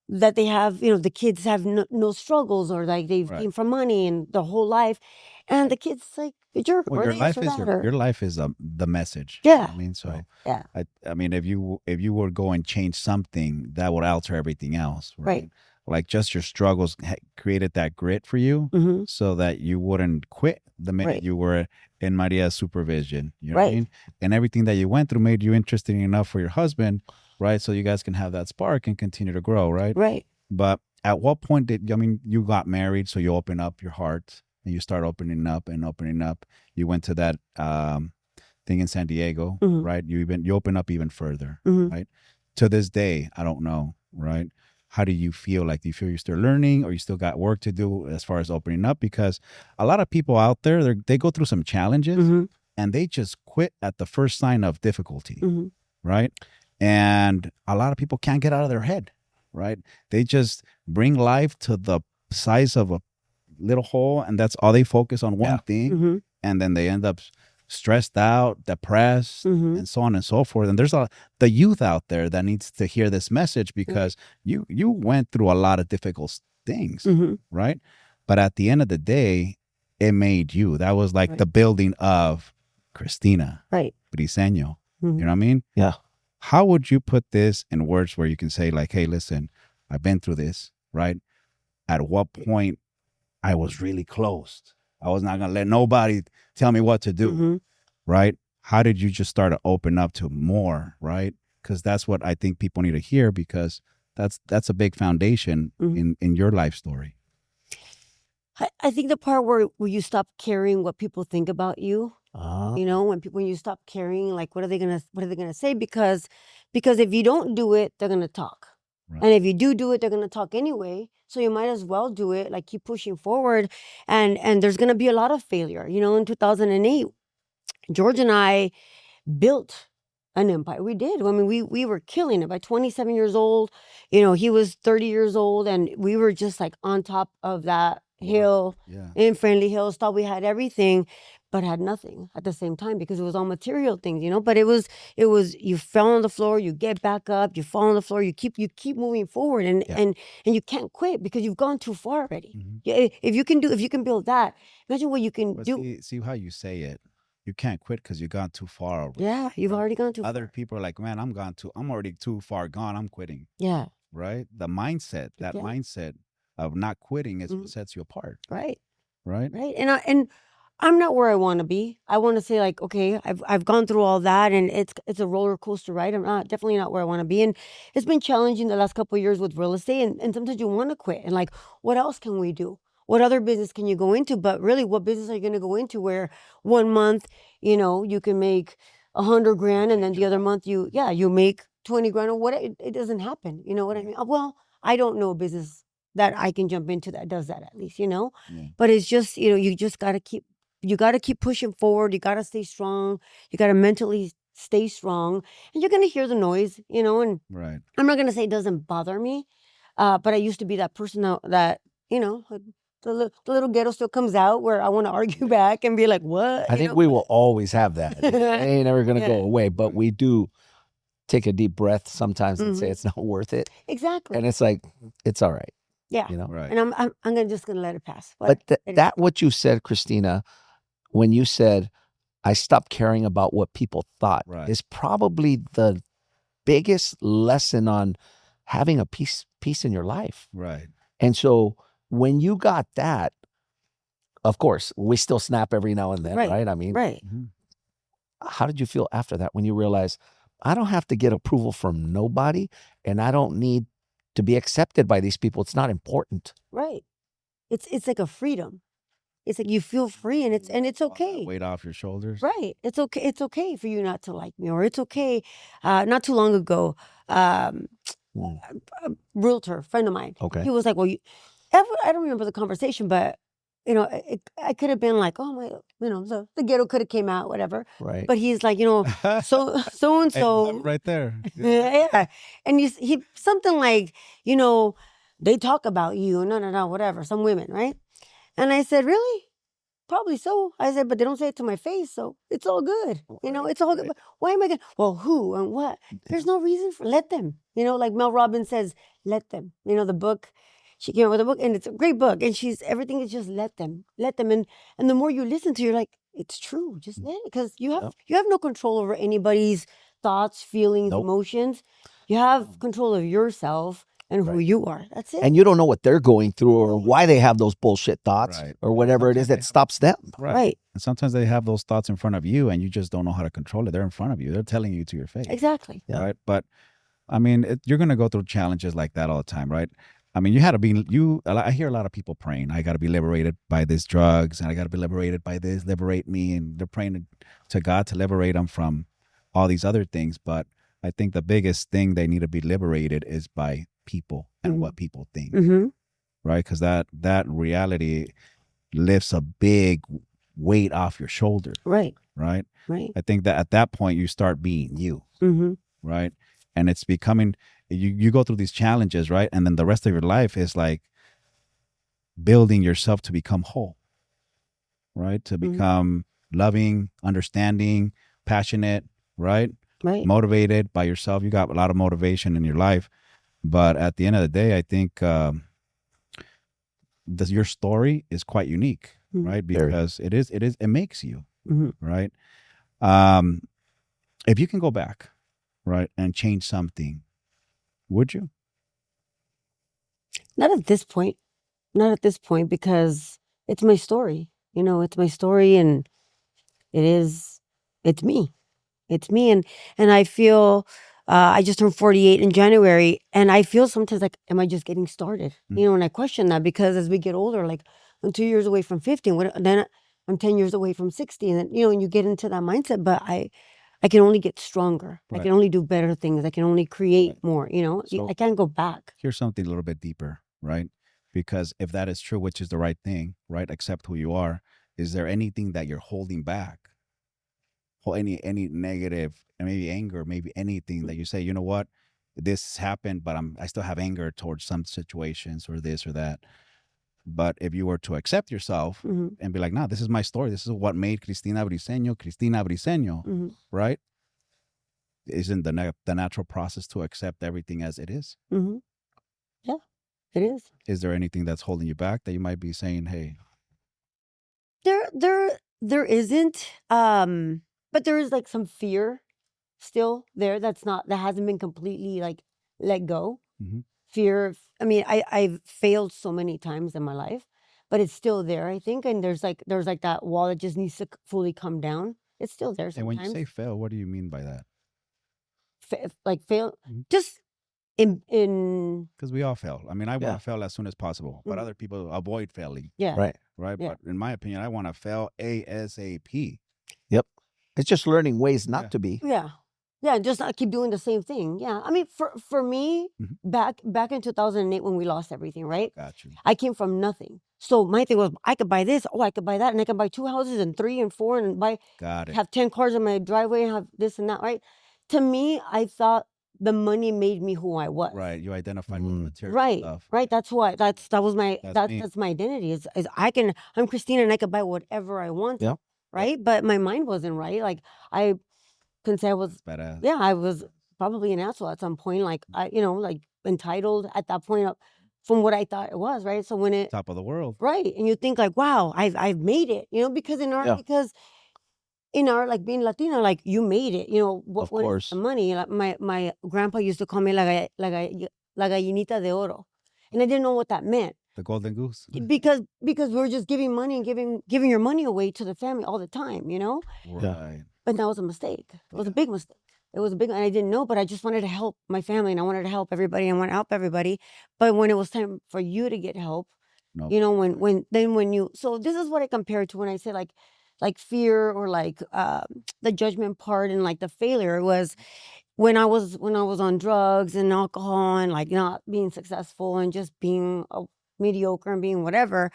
that they have, the kids have no struggles, or like they've Right. came from money and the whole life, and the kids like a jerk Well, or your this life or is that, your life is the message. Yeah. I mean, so Right. yeah, I mean, if you were going to change something, that would alter everything else, right? Right. Like just your struggles created that grit for you, hmm so that you wouldn't quit the minute Right. you were in Maria's supervision. You know what I Right. mean? And everything that you went through made you interesting enough for your husband, right? So you guys can have that spark and continue to grow, right? right. But at what point you got married, so you open up your heart and you start opening up and opening up. You went to that thing in San Diego, Mhm. right? You open up even further, Mhm. right? To this day, I don't know, right? How do you feel? Like, do you feel you're still learning, or you still got work to do as far as opening up? Because a lot of people out there, they go through some challenges Mhm. and they just quit at the first sign of difficulty, Mhm. right? And a lot of people can't get out of their head, right? They just bring life to the size of a little hole, and that's all they focus on, one Yeah. thing, Mhm. and then they end up stressed out, depressed, Mhm. and so on and so forth. And there's the youth out there that needs to hear this message, because you went through a lot of difficult things, Mhm. right? But at the end of the day, it made you. That was like Right. the building of Cristina Right. Briseño. Mhm. You know what I mean? Yeah. How would you put this in words where you can say like, hey, listen, I've been through this, right? At what point I was really closed. I was not going to let nobody tell me what to do, Mhm. right? How did you just start to open up to more, right? Because that's what I think people need to hear, because that's a big foundation Mhm. in your life story. I think the part where you stop caring what people think about you, when you stop caring, like what are they gonna say? Because if you don't do it, they're gonna talk. Right. And if you do it, they're going to talk anyway. So you might as well do it, like keep pushing forward. And there's going to be a lot of failure. You know, in 2008, George and I built an empire. We did. I mean, we were killing it. By 27 years old, you know, he was 30 years old, and we were just like on top of that hill Yeah. in Friendly Hills. Thought we had everything, but had nothing at the same time because it was all material things, you know. But it was you fell on the floor, you get back up, you fall on the floor, you keep moving forward, and Yeah. and you can't quit because you've gone too far already. Mhm. Yeah, if you can build that, imagine what you can But do. see how you say it. You can't quit because you gone too far already. Yeah, you've right? already gone too Other far. people are like, man, I'm already too far gone. I'm quitting. Yeah, Right? The mindset, that Yeah. mindset of not quitting is Mhm. what sets you apart. right. Right? Right. And I'm not where I want to be. I want to say like, okay, I've gone through all that, and it's a roller coaster ride. I'm definitely not where I want to be. And it's been challenging the last couple of years with real estate, and sometimes you want to quit. And like, what else can we do? What other business can you go into? But really, what business are you going to go into where 1 month, you know, you can make 100 grand, and then the other month you make 20 grand, or what? It doesn't happen. You know what I mean? Well, I don't know a business that I can jump into that does that, at least, you know. Yeah. But it's just, you know, you just got to keep pushing forward. You got to stay strong. You got to mentally stay strong, and you're going to hear the noise, you know. And Right. I'm not going to say it doesn't bother me, but I used to be that person that you know, the little ghetto still comes out where I want to argue back and be like, what? I You think know? we will always have that. It ain't ever going to go Yeah. away, but we do take a deep breath sometimes and say Mhm. it's not worth it. Exactly. And it's like, it's all right, Yeah. you know? Right. And I'm just gonna let it pass. But It- that what you said, Cristina, when you said, I stopped caring about what people thought, Right. is probably the biggest lesson on having a peace in your life. Right. And so when you got that, of course, we still snap every now and then, Right. right? I mean, right. Mhm. how did you feel after that when you realized I don't have to get approval from nobody and I don't need to be accepted by these people? It's not important. Right. It's like a freedom. It's like you feel free, and it's All that okay. weight off your shoulders. Right. It's okay. It's okay for you not to like me, or it's okay. Not too long ago, Mm. a realtor friend of mine. Okay. He was like, "Well, I don't remember the conversation, but you know, I could have been like, oh my, you know, the ghetto could have came out, whatever. Right. But he's like, you know, so and Hey, so, right there. yeah, and he something like, you know, they talk about you, no, whatever, some women, right? And I said, really? Probably so. I said, but they don't say it to my face, so it's all good. You know, it's all good. right. But why am I going? Well, who and what? There's no reason for. Let them. You know, like Mel Robbins says, let them. You know, the book. She came out with a book, and it's a great book. And everything is just let them, and the more you listen to, you're like, it's true. Just let it, because you have no control over anybody's thoughts, feelings, Nope. emotions. You have control of yourself and who Right. you are. That's it. And you don't know what they're going through or why they have those bullshit thoughts Right. or whatever it is that stops them. Right. And sometimes they have those thoughts in front of you and you just don't know how to control it. They're in front of you. They're telling you to your face. Exactly. Yeah. Right. But I mean, you're going to go through challenges like that all the time, right? I mean, I hear a lot of people praying, I got to be liberated by these drugs and I got to be liberated by this, liberate me. And they're praying to God to liberate them from all these other things. But I think the biggest thing they need to be liberated is by people and what people think, Mm-hmm. right? Because that reality lifts a big weight off your shoulders, Right. right? Right. I think that at that point you start being you, Mm-hmm. right? And it's becoming, you go through these challenges, right? And then the rest of your life is like building yourself to become whole, right? To become loving, understanding, passionate, right? Right. Motivated by yourself. You got a lot of motivation in your life. But at the end of the day, I think your story is quite unique, right? Very. Because it makes you, Mm-hmm. right? If you can go back, right, and change something, would you? Not at this point. Not at this point, because it's my story. You know, it's my story, and it's me. It's me. And I feel, I just turned 48 in January, and I feel sometimes like, am I just getting started? You know, and I question that, because as we get older, like I'm 2 years away from 50, and then I'm 10 years away from 60, and then, you know, and you get into that mindset. But I I can only get stronger. I Right. can only do better things. I can only create Right. more, you know? So- I can't go back. Here's something a little bit deeper, right? Because if that is true, which is the right thing, right? Accept who you are. Is there anything that you're holding back? Or any negative, maybe anger, maybe anything that you say, you know what, this happened, but I still have anger towards some situations or this or that. But if you were to accept yourself Mhm. and be like, nah, this is my story. This is what made Cristina Briseño, Mhm. right? Isn't the natural process to accept everything as it is? Mhm. Yeah, it is. Is there anything that's holding you back that you might be saying, hey, There isn't. But there is like some fear still there that hasn't been completely like let go. Mhm. Fear of, I mean, I've failed so many times in my life, but it's still there, I think. And there's like that wall that just needs to fully come down. It's still there and when you sometimes. say fail, what do you mean by that? Like fail, Mhm. just in Because we all fail. I mean, I want Yeah. to fail as soon as possible, but Mhm. other people avoid failing, yeah. Right. right? Yeah. But in my opinion, I want to fail ASAP. Yep. It's just learning ways not Yeah. to be. Yeah. Yeah, and just not keep doing the same thing. Yeah. I mean, for me, Mhm. back in 2008 when we lost everything, right? Got you. I came from nothing. So my thing was I could buy this, I could buy that, and I could buy 2 houses and 3 and 4 and Got it. have 10 cars in my driveway and have this and that, right? To me, I thought the money made me who I was. Right. You identified with the Mm. material Right. stuff. Right. That was my That's me. that's my identity. Is I'm Christina and I could buy whatever I want. Yep. Right. But my mind wasn't right. Like I can say I was That's badass. yeah, I was probably an asshole at some point, like like entitled at that point from what I thought it was, right? So when it Top of the world. right, and you think like, wow, I've made it, because Yeah. in our like being Latina, like you made it, Of what is course. the money? Like my grandpa used to call me la gallinita de oro, and I didn't know what that meant The golden goose. because we were just giving money and giving your money away to the family all the time, Right. But that was a mistake. It was a Yeah. big mistake. It was a big, and I didn't know, but I just wanted to help my family, and I wanted to help everybody. I want to help everybody. But when it was time for you to get help, No. so this is what I compare it to when I say like fear or like the judgment part and like the failure was when I was on drugs and alcohol and like not being successful and just being mediocre and being whatever.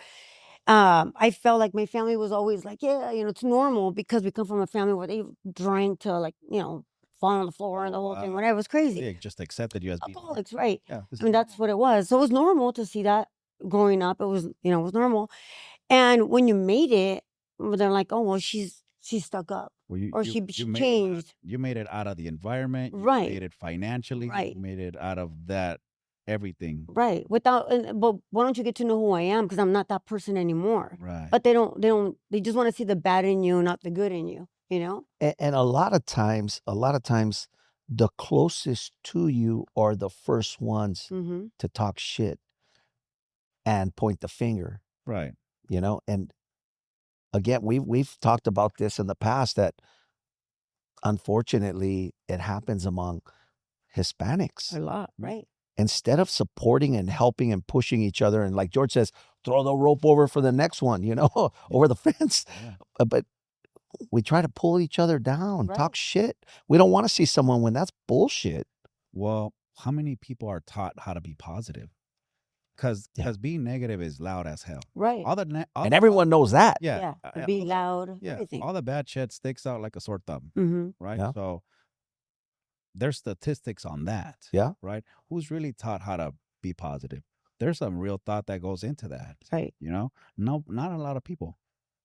I felt like my family was always like, yeah, it's normal because we come from a family where they drank to like, fall on the floor and the whole thing, wow. whatever. It was crazy. They just accepted you as being Alcoholics, right? Yeah. This I mean, is that's what it was. So it was normal to see that growing up. It was, it was normal. And when you made it, they're like, oh, well, she's stuck up. well, Or she changed. You made it out of the environment. You Right. made it financially. Right. You made it out of that everything. Right. But why don't you get to know who I am? Because I'm not that person anymore. Right. But they just want to see the bad in you, not the good in you, And a lot of times, the closest to you are the first ones Mm-hmm. to talk shit and point the finger, Right. And again, we've talked about this in the past that unfortunately it happens among Hispanics. A lot, right? Instead of supporting and helping and pushing each other, and like George says, throw the rope over for the next one, over the fence. Yeah. But we try to pull each other down, Right. talk shit. We don't want to see someone when that's bullshit. Well, how many people are taught how to be positive? Because being negative is loud as hell. Right. And everyone knows that. Yeah. To be loud. Yeah. Everything. All the bad shit sticks out like a sore thumb. Mm-hmm. Right. Yeah. So there's statistics on that. Yeah. Right. Who's really taught how to be positive? There's some real thought that goes into that. Right. No, not a lot of people.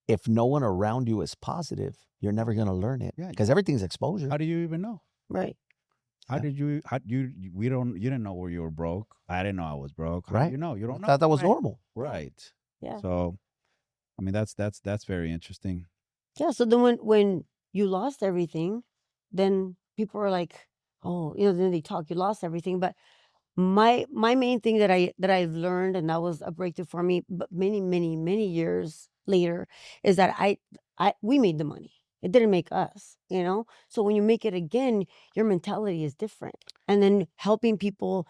If no one around you is positive, you're never going to learn it. Yeah. Because everything's exposure. How do you even know? Right. How did you? You didn't know where you were broke. I didn't know I was broke. How Right. do you know? You don't know. thought that was Right. normal. Right. Yeah. So, I mean, that's very interesting. Yeah. So then when you lost everything, then people are like, oh, then they talk, you lost everything. But my main thing that I've learned, and that was a breakthrough for me, but many, many, many years later, is that we made the money. It didn't make us, So when you make it again, your mentality is different. And then helping people,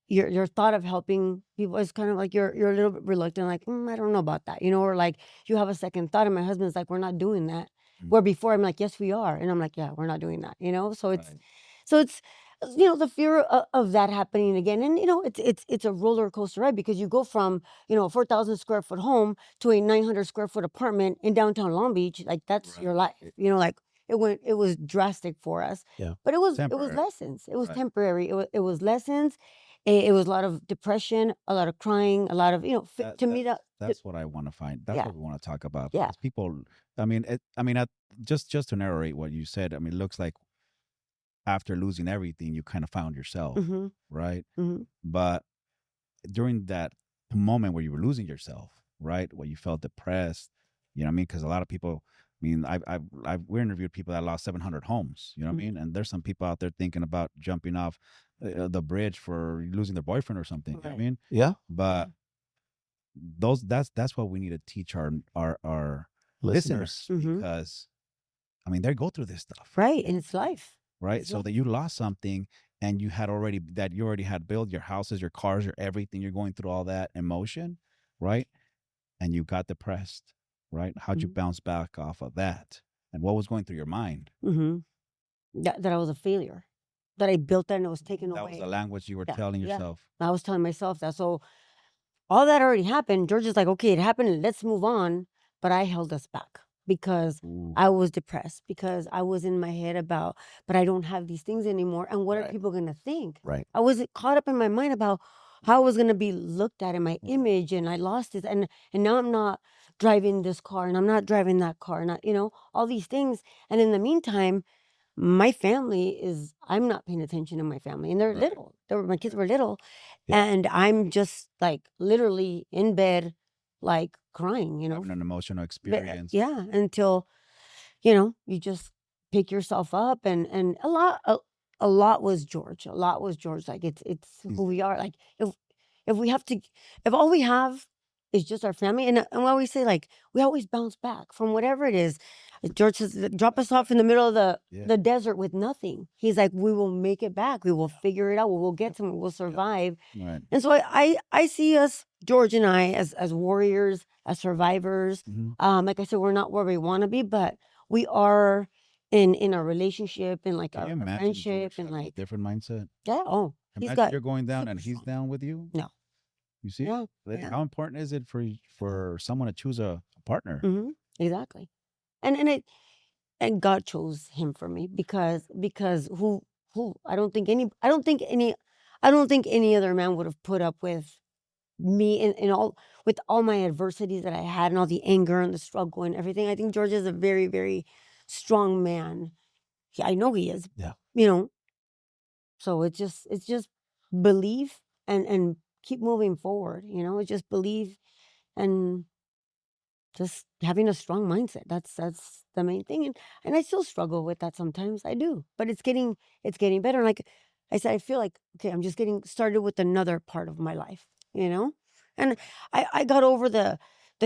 your thought of helping people is kind of like you're a little bit reluctant, like, I don't know about that, or like you have a second thought. And my husband's like, we're not doing that. Where before I'm like, yes, we are. And I'm like, yeah, we're not doing that, you know? So it's, Right. so it's, you know, the fear of that happening again. And, you know, it's a roller coaster ride because you go from, you know, a 4,000 square foot home to a 900 square foot apartment in downtown Long Beach. Like that's your life, Right. you know, like it was drastic for us, Yeah. but it was Temporary. lessons. It was Right. temporary. It was lessons. It was a lot of depression, a lot of crying, a lot of, you know, to me That's what I want to find. That's yeah, what we want to talk about. yeah. Because people, I mean, just to narrate what you said. I mean, it looks like after losing everything, you kind of found yourself, Mm-hmm. right? Mm-hmm. But during that moment where you were losing yourself, right, where you felt depressed, you know what I mean? Because a lot of people, I mean, we interviewed people that lost 700 homes, you know what I mean? And there's some people out there thinking about jumping off the bridge for losing their boyfriend or something. You know what I mean? Yeah. But that's what we need to teach our listeners, Mhm. because I mean they go through this stuff, Right, and it's life. right? It's So life. that you lost something and you already had built your houses, your cars, your everything. You're going through all that emotion, right? And you got depressed, right? How'd you Mhm. bounce back off of that? And what was going through your mind? Mm-hmm. That I was a failure, that I built that and it was taken That was away. the language you were Yeah, telling yeah. yourself. I was telling myself that. So all that already happened. George is like, okay, it happened. Let's move on. But I held us back because Ooh. I was depressed, because I was in my head about, but I don't have these things anymore. And what are Right. people going to think? Right. I was caught up in my mind about how I was going to be looked at in my image, and I lost it. And now I'm not driving this car, and I'm not driving that car, and you know, all these things. And in the meantime, my family is, I'm not paying attention to my family, and they're Right. little. My kids were little. Yeah. And I'm just like literally in bed, like crying, you know. Having an emotional But, experience. yeah, until, you know, you just pick yourself up, and a lot was George. A lot was George. Like it's who we are. Like if we have to, if all we have is just our family, and we always say, like, we always bounce back from whatever it is. George says, drop us off in the middle of the desert with nothing. He's like, we will make it back. We will figure it out. We will get somewhere. We'll survive. Right. And so I see us, George and I, as warriors, as survivors. Mhm. Like I said, we're not where we want to be, but we are in our relationship, and like Can our you imagine friendship, George and having a like, different mindset? yeah. Oh, he's Imagine got you're going down super and he's strong. down with you. No. You see? Yeah. Like, Yeah. how important is it for someone to choose a partner? Mm-hmm. Exactly. And God chose him for me because who I don't think any other man would have put up with me in all, with all my adversities that I had, and all the anger and the struggle and everything. I think George is a very, very strong man. I know he is. Yeah. You know. So it's just believe and keep moving forward. You know, it's just believe and just having a strong mindset. That's the main thing. And I still struggle with that sometimes. I do, but it's getting better. And like I said, I feel like, okay, I'm just getting started with another part of my life, you know. And I got over the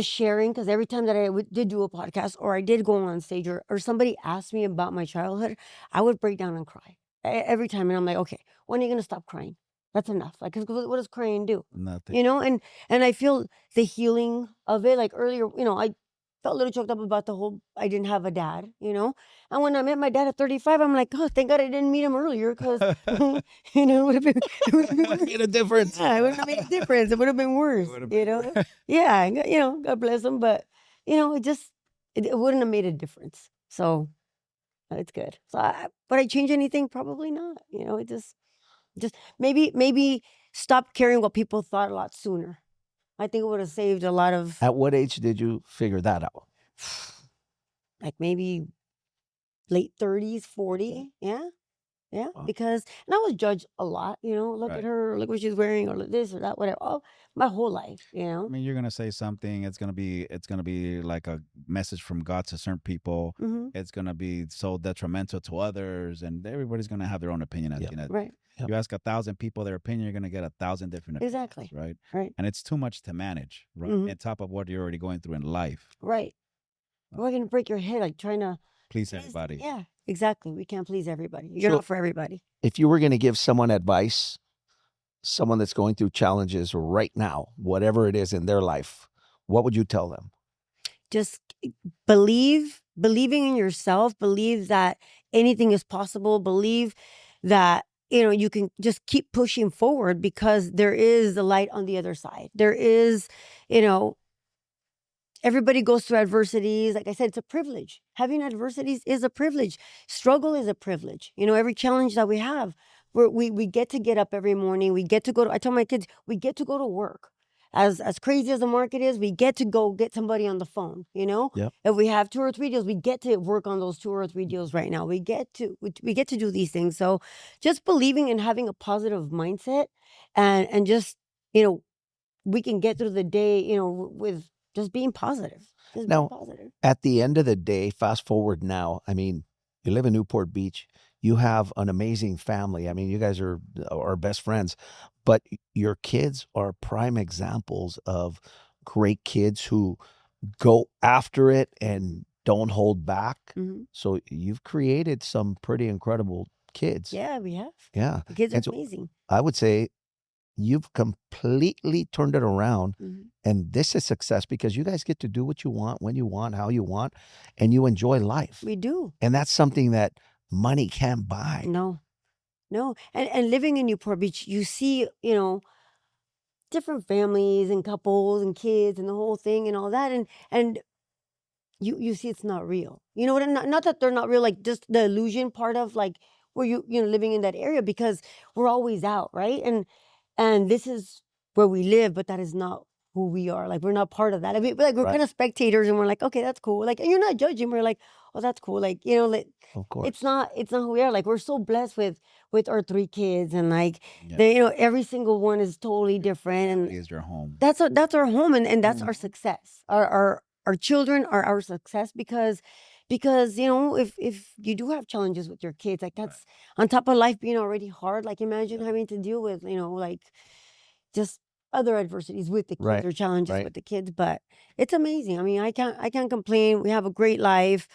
sharing, because every time that I did do a podcast, or I did go on stage, or somebody asked me about my childhood, I would break down and cry every time. And I'm like, okay, when are you gonna stop crying? That's enough. Like, 'cause what does crying do? Nothing. You know, and I feel the healing of it. Like earlier, you know, I felt a little choked up about the whole, I didn't have a dad, you know. And when I met my dad at 35, I'm like, oh, thank God I didn't meet him earlier, because you know, it would have been Made a difference. yeah, it wouldn't have made a difference. It would have been worse, would've you know. Yeah, and, you know, God bless him, but you know, it wouldn't have made a difference. So it's good. So would I change anything? Probably not. You know, it just maybe stop caring what people thought a lot sooner. I think it would have saved a lot of, At what age did you figure that out? like, maybe late 30s, 40. Yeah. Yeah. Wow. Because, and I was judged a lot, you know, look Right. at her, look what she's wearing, or look this or that, whatever. Oh, my whole life, you I know. mean, you're gonna say something. It's gonna be like a message from God to certain people. Mm-hmm. It's gonna be so detrimental to others, and everybody's gonna have their own opinion at Yeah. the end. Right. Yep. You ask 1,000 people their opinion, you're gonna get 1,000 different opinions. Exactly. Right. Right. And it's too much to manage. Right. Mhm. On top of what you're already going through in life. Right. We're going to break your head, like trying to Please everybody. Yeah, exactly. We can't please everybody. You're So- not for everybody. If you were going to give someone advice, someone that's going through challenges right now, whatever it is in their life, what would you tell them? Just believe believing in yourself, believe that anything is possible, believe that, you can just keep pushing forward because there is the light on the other side. There is, everybody goes through adversities. Like I said, it's a privilege. Having adversities is a privilege. Struggle is a privilege. Every challenge that we have, we get to get up every morning. We get to go to, I tell my kids, we get to go to work. As crazy as the market is, we get to go get somebody on the phone, Yep. If we have 2 or 3 deals, we get to work on those 2 or 3 deals right now. We get to do these things. So just believing and having a positive mindset and just, we can get through the day, with just being positive. Just Now, being positive. At the end of the day, fast forward now, I mean, you live in Newport Beach. You have an amazing family. I mean, you guys are best friends, but your kids are prime examples of great kids who go after it and don't hold back. Mhm. So you've created some pretty incredible kids. Yeah, we have. Yeah. The kids are And so amazing. I would say you've completely turned it around. Mhm. And this is success because you guys get to do what you want, when you want, how you want, and you enjoy life. We do. And that's something that money can't buy. No. And living in Newport Beach, you see, different families and couples and kids and the whole thing and all that. And you see it's not real. You know what? Not that they're not real, like just the illusion part of like where living in that area, because we're always out, right? And this is where we live, but that is not who we are. Like we're not part of that. I mean, like we're Right. kind of spectators, and we're like, okay, that's cool. Like, and you're not judging. We're like, oh, that's cool. Like, like Of course. it's not who we are. Like we're so blessed with our 3 kids, and like Yeah. they, every single one is totally different, and Family is your home. that's our home, and that's our success. Our children are our success because if you do have challenges with your kids, like that's on top of life being already hard. Like imagine having to deal with like just other adversities with the kids Right, or challenges right. with the kids. But it's amazing. I mean, I can't complain. We have a great life.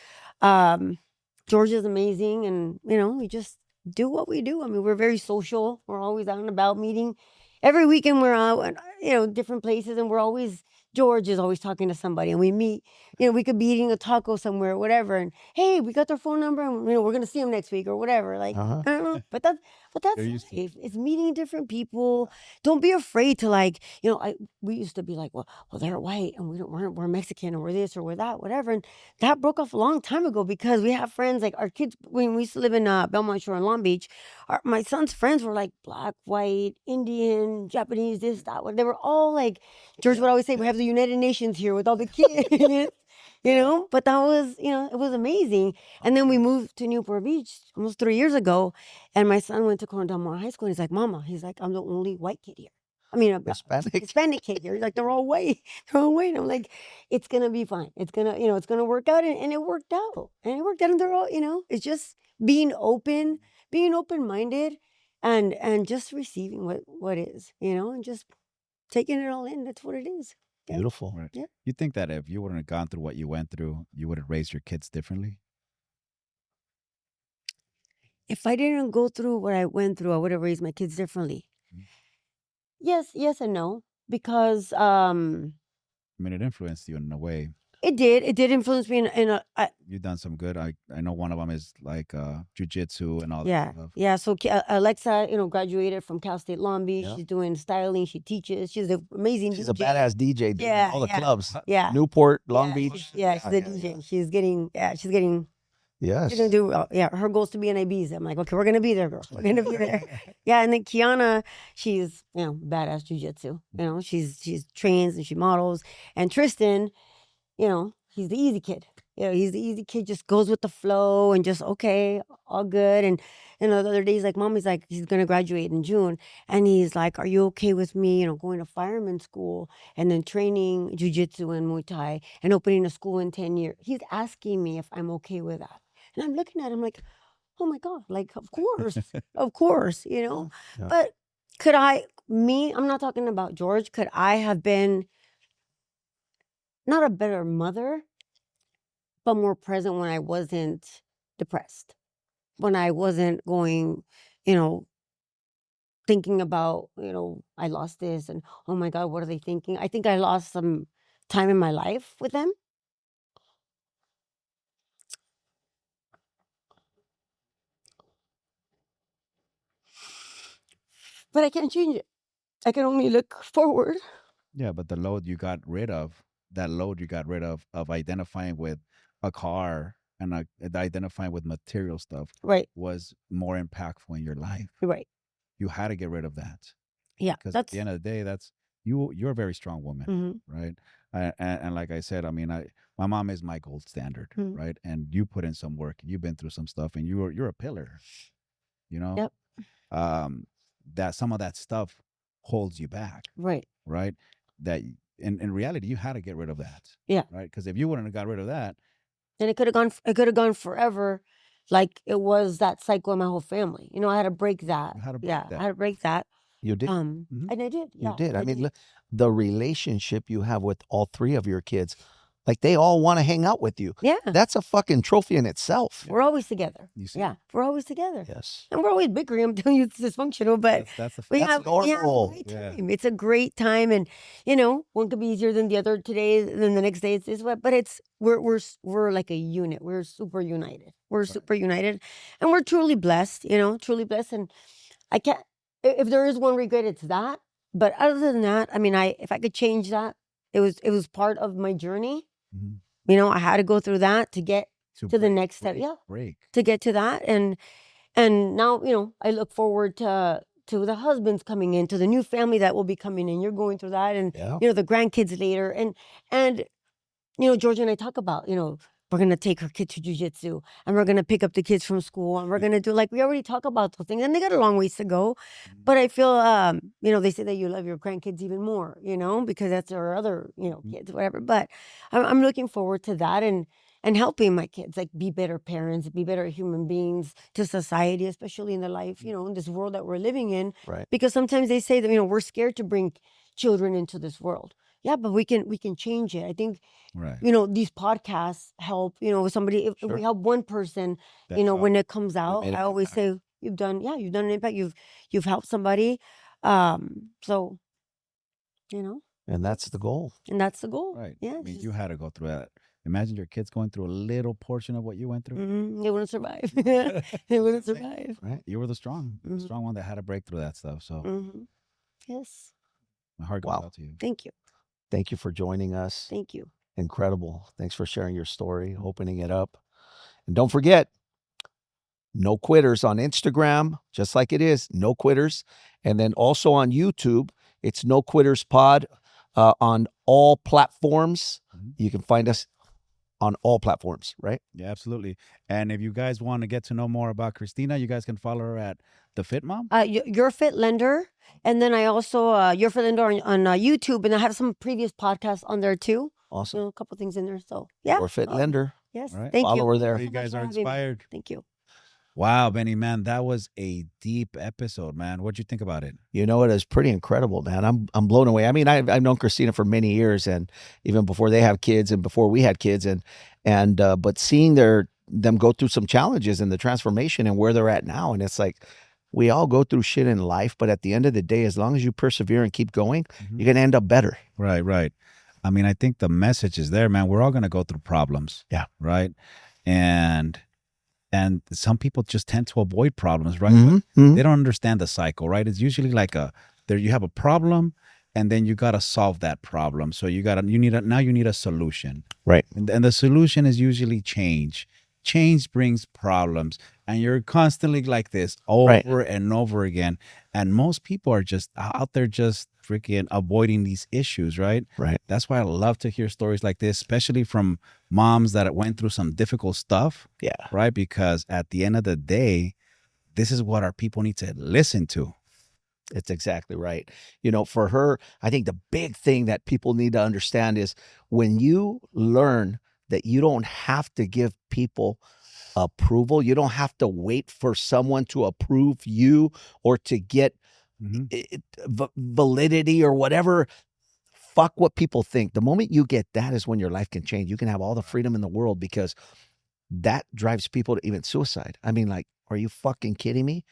George is amazing, and we just do what we do. I mean, we're very social. We're always out and about meeting. Every weekend we're out, and different places, and George is always talking to somebody, and we meet. We could be eating a taco somewhere, or whatever, and hey, we got their phone number, and we're gonna see them next week or whatever. Like Uh-huh. I don't know, but that's They're used to it. life. It's meeting different people. Don't be afraid to we used to be like, well, they're white, and we're Mexican, or we're this, or we're that, whatever, and that broke off a long time ago because we have friends like our kids when we used to live in Belmont Shore and Long Beach. My son's friends were like black, white, Indian, Japanese, this, that. They were all like, George would always say, we have the United Nations here with all the kids, But that was, it was amazing. And then we moved to Newport Beach almost 3 years ago, and my son went to Corona Del Mar High School. And he's like, Mama, I'm the only white kid here. I mean, Hispanic kid here. He's like, they're all white. They're all white. And I'm like, it's gonna be fine. It's gonna work out, and it worked out. And it worked out, and they're all, it's just being open-minded, and just receiving what is, and just taking it all in. That's what it is. Yeah. Beautiful. Right. Yeah. You think that if you wouldn't have gone through what you went through, you would have raised your kids differently? If I didn't go through what I went through, I would have raised my kids differently. Mhm. Yes and no, because I mean, it influenced you in a way. it did influence me in a You've done some good. I know one of them is like jujitsu and all yeah that stuff. yeah. So Alexa, graduated from Cal State Long Beach. Yeah. She's doing styling. She teaches. She's an amazing. She's DJ. a badass DJ. Doing Yeah, all the yeah. clubs. Yeah. Newport, Long Yeah, Beach. she's a DJ. She's getting Yes. She's gonna do her goal is to be in Ibiza. I'm like, okay, we're gonna be there, girl. We're gonna be there. Yeah, and then Kiana, she's badass jujitsu. She's trains and she models. And Tristan, he's the easy kid. He's the easy kid, just goes with the flow and just okay, all good. And the other day he's like, Mommy's like, he's gonna graduate in June, and he's like, are you okay with me, going to fireman school and then training jujitsu and Muay Thai and opening a school in 10 years? He's asking me if I'm okay with that. And I'm looking at him like, oh my God, like, of course, of course, Yeah. But could I'm not talking about George, could I have been not a better mother, but more present when I wasn't depressed, when I wasn't going, thinking about, I lost this and, oh my God, what are they thinking? I think I lost some time in my life with them. But I can't change it. I can only look forward. Yeah, but the load you got rid of, identifying with a car and identifying with material stuff Right. was more impactful in your life. Right. You had to get rid of that. Yeah. Because at the end of the day, that's you're a very strong woman, Mm-hmm. right? And like I said, I mean, my mom is my gold standard, Mhm. right? And you put in some work, you've been through some stuff, and you're a pillar, you know. Yep. That some of that stuff holds you back, Right. right? That in reality, you had to get rid of that, Yeah. right? Because if you wouldn't have got rid of that, And it could have gone. It could have gone forever, like it was that cycle in my whole family. You know, I had to break that. you had to break Yeah, that. I had to break that. You did. Mhm. And I did. You Yeah, did. I mean, look, the relationship you have with all three of your kids, like they all want to hang out with you. Yeah, That's a fucking trophy in itself. we're always together. You see? Yeah, we're always together. Yes. And we're always bickering. I'm telling you, it's dysfunctional, but That's the we That's have a normal. great Yeah. time. It's a great time, and you know, one could be easier than the other today, then the next day it's what. But it's we're like a unit. We're super united. We're super united, and we're truly blessed. You know, truly blessed. And I can't. If there is one regret, it's that. But other than that, I mean, if I could change that, it was part of my journey. Mhm. You know, I had to go through that to get to the next step. Yeah, break. to get to that, and now you know I look forward to the husbands coming in, to the new family that will be coming in. You're going through that, and Yeah. you know the grandkids later, and you know Georgia and I talk about, you know, we're gonna take her kid to jujitsu, and we're gonna pick up the kids from school, and we're gonna do, like, we already talk about those things, and they got a long ways to go. But I feel you know, they say that you love your grandkids even more, you know, because that's our other, you know, kids, whatever. But I'm looking forward to that, and helping my kids like be better parents, be better human beings to society, especially in the life, you know, in this world that we're living in. Right. Because sometimes they say that, you know, we're scared to bring children into this world. Yeah, but we can change it. I think, Right. you know, these podcasts help. You know, somebody, if Sure. we help one person, That's you know, all. when it comes out, made an I always say you've done an impact. You've helped somebody. So, you know, And that's the goal. and that's the goal. Right. Yeah. I it's mean, just- you had to go through that. Imagine your kids going through a little portion of what you went through. They wouldn't survive. They wouldn't survive. Right. You were the strong Mhm. one that had to break through that stuff. So Yes. my heart goes Wow. out to you. Thank you. Thank you for joining us. Thank you. Incredible. Thanks for sharing your story, opening it up. And don't forget, No Quitters on Instagram, just like it is, No Quitters. And then also on YouTube, it's No Quitters Pod on all platforms. You can find us on all platforms, right? Yeah, absolutely. And if you guys want to get to know more about Cristina, you guys can follow her at The Fit Mom. Your Fit Lender, and then I also Your Fit Lender on YouTube, and I have some previous podcasts on there too. Awesome. You know, a couple things in there. So yeah. Or Fit Lender. Yes. All right. Thank Follow you. her there. You so much guys for are having me. inspired. Thank you. Wow, Benny, man, that was a deep episode, man. What'd you think about it? You know, it is pretty incredible, man. I'm blown away. I mean, I've known Cristina for many years, and even before they have kids, and before we had kids, and but seeing them go through some challenges and the transformation and where they're at now, and it's like we all go through shit in life, but at the end of the day, as long as you persevere and keep going, you're gonna end up better. Right. I mean, I think the message is there, man. We're all gonna go through problems. Yeah. Right. And some people just tend to avoid problems, right? Mhm, But mhm. they don't understand the cycle, right? It's usually like you have a problem, and then you gotta solve that problem. So you need a solution, Right. and the solution is usually change. Change brings problems, and you're constantly like this over and over again. And most people are just out there just freaking avoiding these issues, right? Right. That's why I love to hear stories like this, especially from moms that went through some difficult stuff. Yeah. Right. Because at the end of the day, this is what our people need to listen to. It's exactly right. You know, for her, I think the big thing that people need to understand is when you learn that you don't have to give people approval, you don't have to wait for someone to approve you or to get validity or whatever. Fuck what people think. The moment you get that is when your life can change. You can have all the freedom in the world, because that drives people to even suicide. I mean, like, are you fucking kidding me?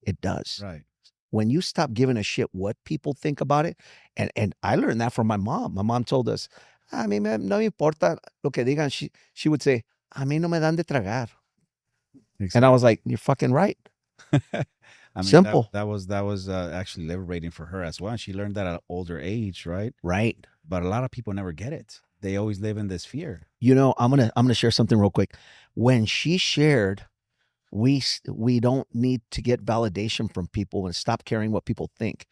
It does. Right. When you stop giving a shit what people think about it, and I learned that from my mom. My mom told us, a mí no me importa lo que digan. She would say, a mí no me dan de tragar. Exactly. And I was like, you're fucking right. I mean, Simple. that was actually liberating for her as well. She learned that at an older age, right? Right. But a lot of people never get it. They always live in this fear. You know, I'm gonna share something real quick. When she shared, we don't need to get validation from people and stop caring what people think.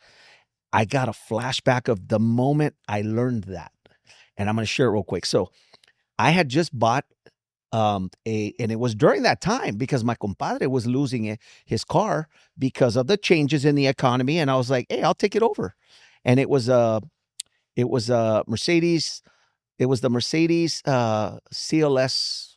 I got a flashback of the moment I learned that, and I'm gonna share it real quick. So I had just bought and it was during that time because my compadre was losing his car because of the changes in the economy, and I was like, hey, I'll take it over. And it was a Mercedes. It was the Mercedes CLS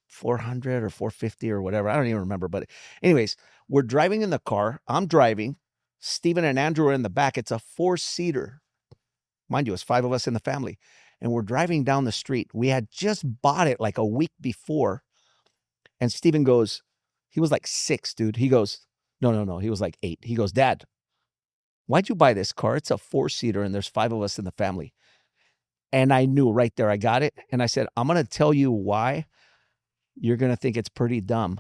400 or 450 or whatever. I don't even remember. But anyways, we're driving in the car. I'm driving. Steven and Andrew are in the back. It's a 4-seater. Mind you, it's 5 of us in the family. And we're driving down the street. We had just bought it like a week before. And Steven goes, he was like 6, dude. He goes, no. He was like 8. He goes, Dad, why'd you buy this car? It's a 4-seater and there's 5 of us in the family. And I knew right there, I got it. And I said, I'm going to tell you why you're going to think it's pretty dumb.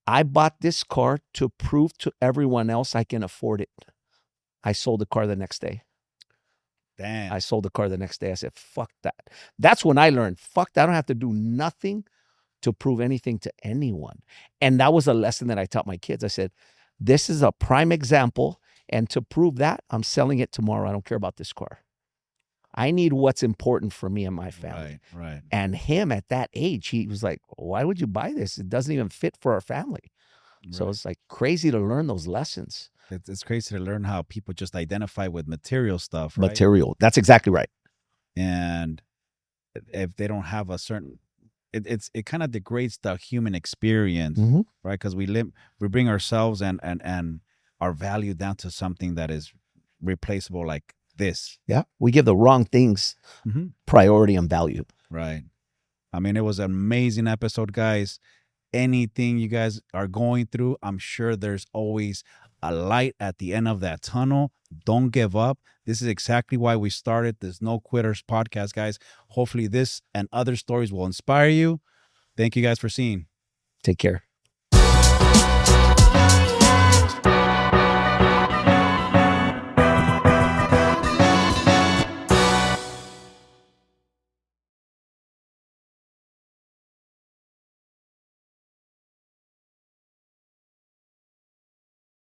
I bought this car to prove to everyone else I can afford it. I sold the car the next day. Damn. I sold the car the next day. I said, fuck that. That's when I learned, fuck that. I don't have to do nothing to prove anything to anyone. And that was a lesson that I taught my kids. I said, this is a prime example. And to prove that, I'm selling it tomorrow. I don't care about this car. I need what's important for me and my family. Right. And him at that age, he was like, why would you buy this? It doesn't even fit for our family. Right. So it's like crazy to learn those lessons. It's crazy to learn how people just identify with material stuff, right? Material. That's exactly right. And if they don't have a certain, it kind of degrades the human experience, Mm-hmm. right? Because we bring ourselves and our value down to something that is replaceable, like this. Yeah. We give the wrong things priority and value. Right. I mean, it was an amazing episode, guys. Anything you guys are going through, I'm sure there's always a light at the end of that tunnel. Don't give up. This is exactly why we started this No Quitters podcast, guys. Hopefully this and other stories will inspire you. Thank you guys for seeing. Take care.